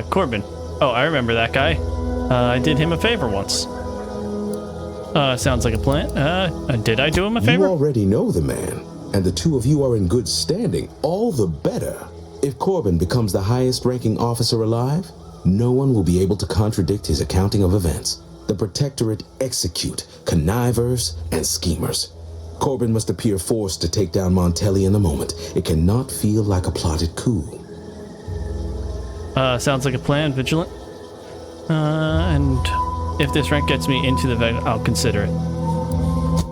Corbin. Oh, I remember that guy. I did him a favor once. Sounds like a plan. Did I do him a favor? You already know the man, and the two of you are in good standing. All the better. If Corbin becomes the highest-ranking officer alive, no one will be able to contradict his accounting of events. The Protectorate execute connivers and schemers. Corbin must appear forced to take down Montelli in the moment. It cannot feel like a plotted coup. Sounds like a plan, Vigilant. And if this rank gets me into the vet, I'll consider it.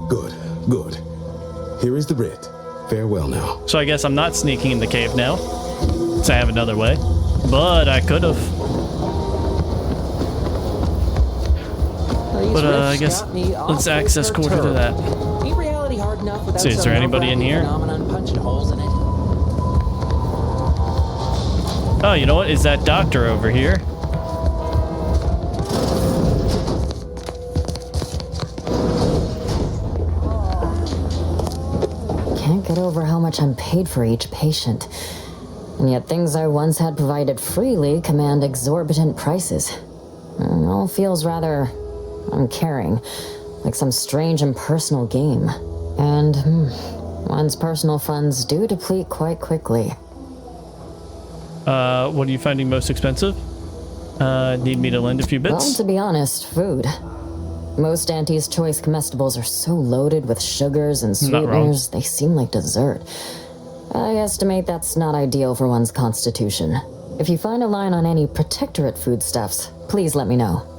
Good, good. Here is the writ. Farewell now. So I guess I'm not sneaking in the cave now, since I have another way. But I could have. But I guess let's access quarter to that. Ain't reality hard enough without See, is there anybody in here? Punching holes in it? Oh, you know what? Is that doctor over here? Can't get over how much I'm paid for each patient. And yet things I once had provided freely command exorbitant prices. It all feels rather uncaring, like some strange impersonal game. And one's personal funds do deplete quite quickly. What are you finding most expensive? Need me to lend a few bits? Well, to be honest, food. Most Auntie's Choice comestibles are so loaded with sugars and sweeteners, they seem like dessert. I estimate that's not ideal for one's constitution. If you find a line on any Protectorate foodstuffs, please let me know.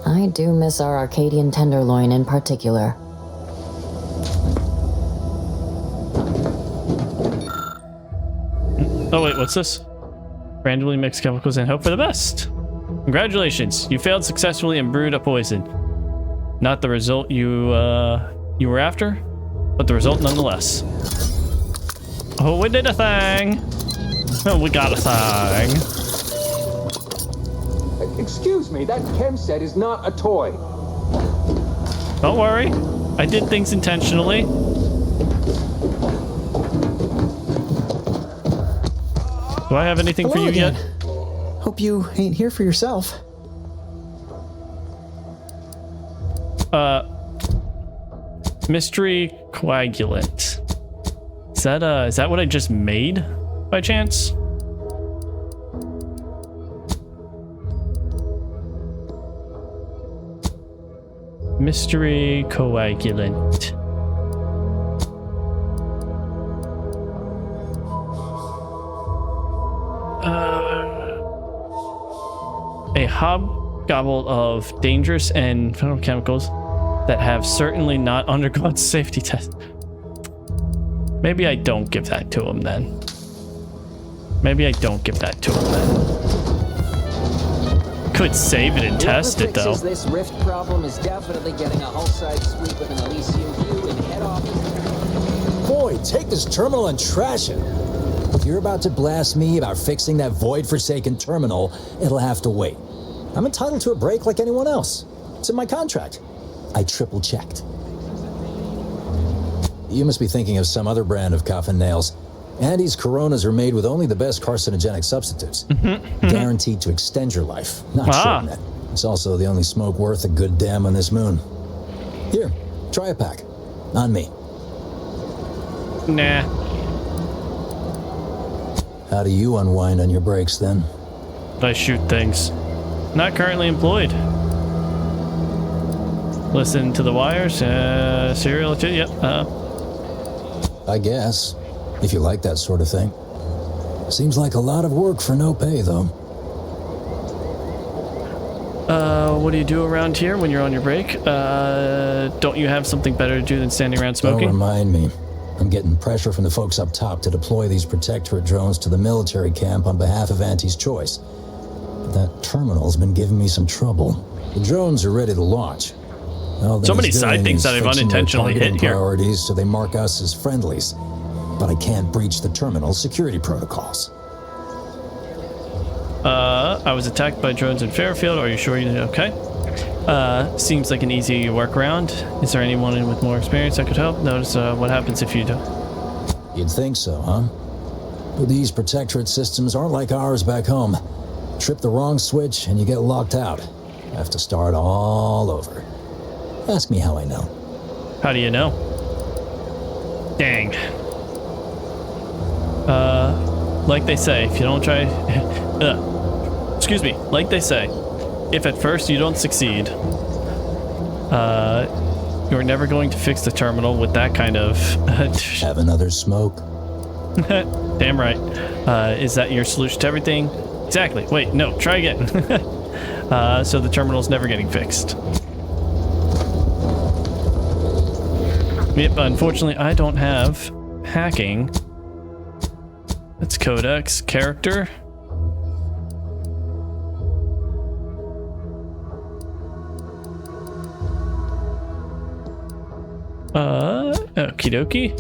I do miss our Arcadian tenderloin in particular. Oh wait, what's this? Randomly mix chemicals and hope for the best. Congratulations, you failed successfully and brewed a poison. Not the result you were after, but the result nonetheless. Oh, we did a thing. Oh, we got a thing. Excuse me, that chem set is not a toy. Don't worry, I did things intentionally. Do I have anything for you again. yet? Hope you ain't here for yourself. Mystery coagulant. Is that what I just made by chance? Mystery coagulant. A hobgobble of dangerous and federal chemicals that have certainly not undergone safety tests. Maybe I don't give that to him then. Maybe I don't give that to him then. Could save it and test it though. This rift problem is definitely getting a hull-side sweep with an Elysium view and head office. Boy, take this terminal and trash it. If you're about to blast me about fixing that void-forsaken terminal, it'll have to wait. I'm entitled to a break like anyone else. It's in my contract. I triple-checked. You must be thinking of some other brand of coffin nails. Andy's Coronas are made with only the best carcinogenic substitutes. Guaranteed to extend your life, not shorten it. It's also the only smoke worth a good damn on this moon. Here, try a pack. On me. Nah. How do you unwind on your breaks then? I shoot things. Not currently employed. Listen to the wires. Serial. Yep. I guess, if you like that sort of thing. Seems like a lot of work for no pay, though. What do you do around here when you're on your break? Don't you have something better to do than standing around smoking? Don't remind me. I'm getting pressure from the folks up top to deploy these Protectorate drones to the military camp on behalf of Auntie's Choice. But that terminal's been giving me some trouble. The drones are ready to launch. So many side things that I've unintentionally hit here. Priorities, so they mark us as friendlies. But I can't breach the terminal's security protocols. I was attacked by drones in Fairfield. Are you sure you did okay? Seems like an easy workaround. Is there anyone with more experience that could help? Notice what happens if you do. You'd think so, huh? But these Protectorate systems aren't like ours back home. Trip the wrong switch and you get locked out. Have to start all over. Ask me how I know. How do you know? Dang. Like they say, if you don't try... excuse me. Like they say, if at first you don't succeed, You're never going to fix the terminal with that kind of... Have another smoke? Damn right. Is that your solution to everything? Exactly. Wait, no, try again. So the terminal's never getting fixed. Yep, unfortunately, I don't have hacking. That's codex, character. Okie dokie.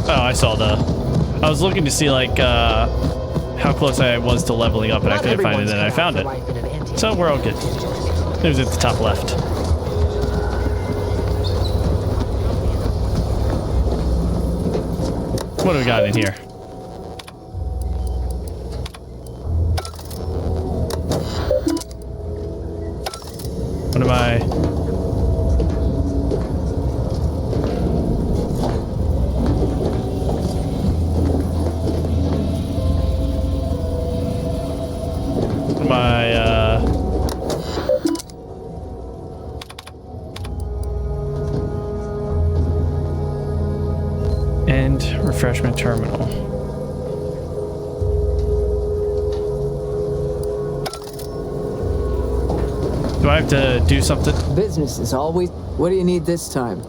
Oh, I saw I was looking to see like how close I was to leveling up, and I couldn't find it, and I found it. So we're all good. It was at the top left. What do we got in here? What am I? And refreshment terminal. Do I have to do something? Business is always... What do you need this time?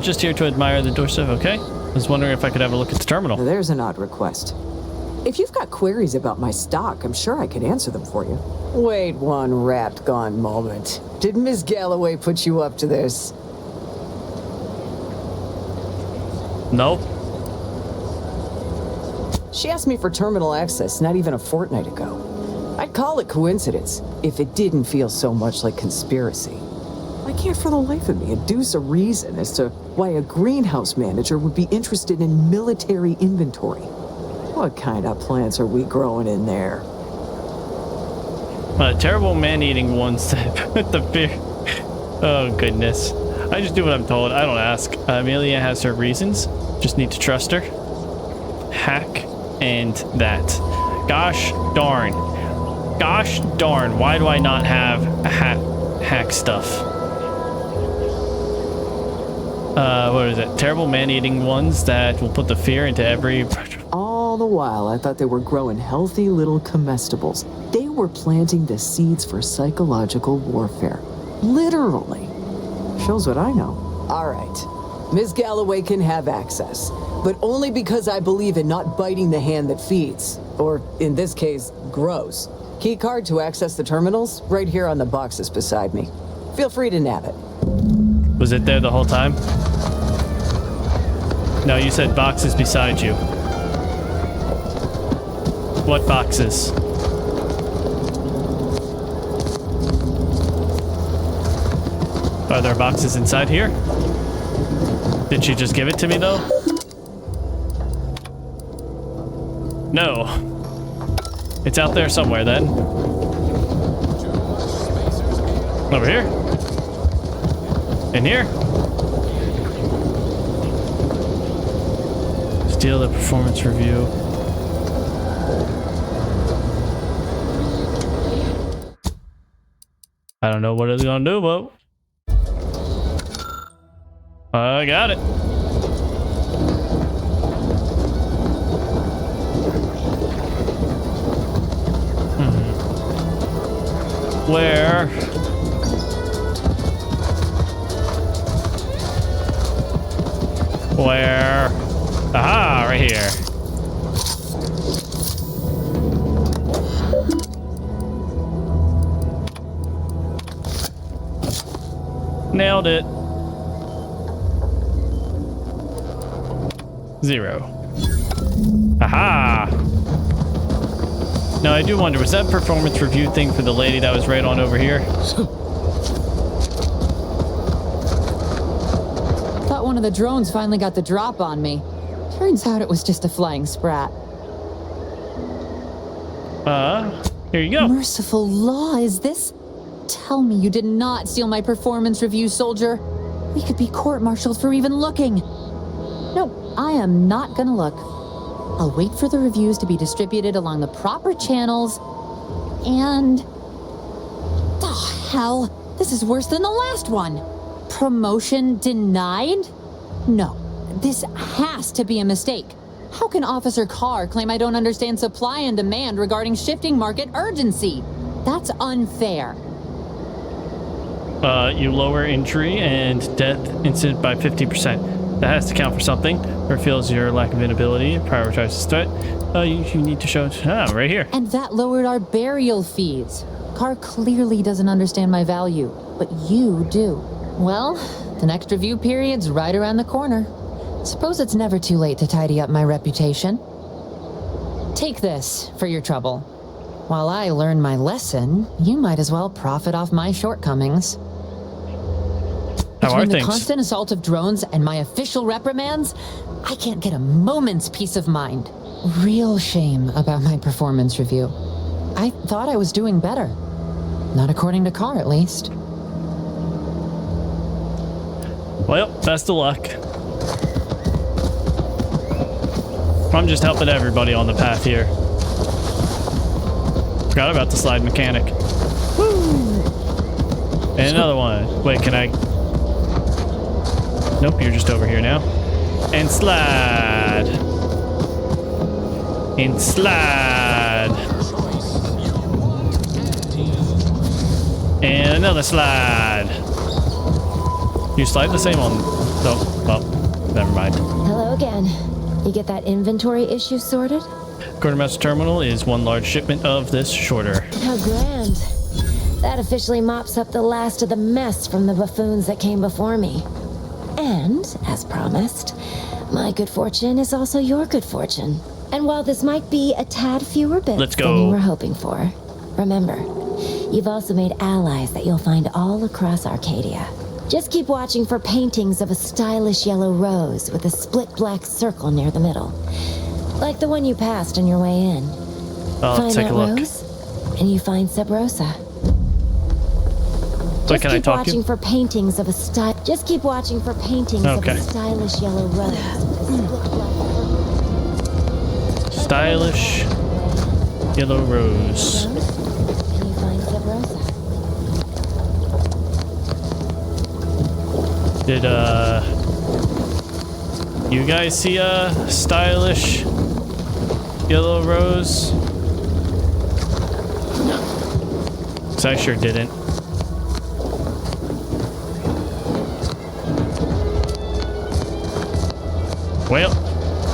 Just here to admire the doorstep, okay? I was wondering if I could have a look at the terminal. There's an odd request. If you've got queries about my stock, I'm sure I could answer them for you. Wait one rapt gone moment. Did Ms. Galloway put you up to this? Nope. She asked me for terminal access not even a fortnight ago. I'd call it coincidence if it didn't feel so much like conspiracy. I can't for the life of me adduce a reason as to why a greenhouse manager would be interested in military inventory. What kind of plants are we growing in there? Terrible man-eating ones that put the fear. Oh, goodness. I just do what I'm told. I don't ask. Amelia has her reasons. Just need to trust her. Hack and that. Gosh darn. Gosh darn. Why do I not have a hack stuff? What is it? Terrible man-eating ones that will put the fear into every... All the while, I thought they were growing healthy little comestibles. They were planting the seeds for psychological warfare. Literally. Shows what I know. All right. Ms. Galloway can have access, but only because I believe in not biting the hand that feeds, or in this case, grows. Key card to access the terminals, right here on the boxes beside me. Feel free to nab it. Was it there the whole time? No, you said boxes beside you. What boxes? Are there boxes inside here? Did she just give it to me though? No. It's out there somewhere then. Over here? In here? Steal the performance review. I don't know what it's gonna do, but I got it. Where? Where? Aha, right here. Nailed it. 0. Aha! Now I do wonder, was that performance review thing for the lady that was right on over here? Thought one of the drones finally got the drop on me. Turns out it was just a flying sprat. Here you go. Merciful law, is this? Tell me you did not steal my performance review, soldier. We could be court-martialed for even looking. No, I am not gonna look. I'll wait for the reviews to be distributed along the proper channels, and... Oh, hell. This is worse than the last one. Promotion denied? No, this has to be a mistake. How can Officer Carr claim I don't understand supply and demand regarding shifting market urgency? That's unfair. You lower injury and death incident by 50%. That has to count for something. Reveals your lack of inability. Prioritizes threat. You need to show it. Right here. And that lowered our burial fees. Carr clearly doesn't understand my value, but you do. Well, the next review period's right around the corner. Suppose it's never too late to tidy up my reputation. Take this for your trouble. While I learn my lesson, you might as well profit off my shortcomings. Between the constant assault of drones and my official reprimands, I can't get a moment's peace of mind. Real shame about my performance review. I thought I was doing better. Not according to Carr, at least. Well, best of luck. I'm just helping everybody on the path here. Forgot about the slide mechanic. Woo! And another one. Wait, can I... Nope, you're just over here now. And slide. And slide. And another slide. You slide the same on... Oh, well, never mind. Hello again. You get that inventory issue sorted? Quartermaster Terminal is one large shipment of this shorter. How grand. That officially mops up the last of the mess from the buffoons that came before me. And, as promised, my good fortune is also your good fortune. And while this might be a tad fewer bits than you were hoping for, remember, you've also made allies that you'll find all across Arcadia. Just keep watching for paintings of a stylish yellow rose with a split black circle near the middle. Like the one you passed on your way in. Find that rose, and you find Sub Rosa. So can I talk to you? Just keep watching for paintings of a stylish yellow rose. Stylish yellow rose. And you find Sub Rosa. Did you guys see a stylish yellow rose? 'Cause I sure didn't. Well,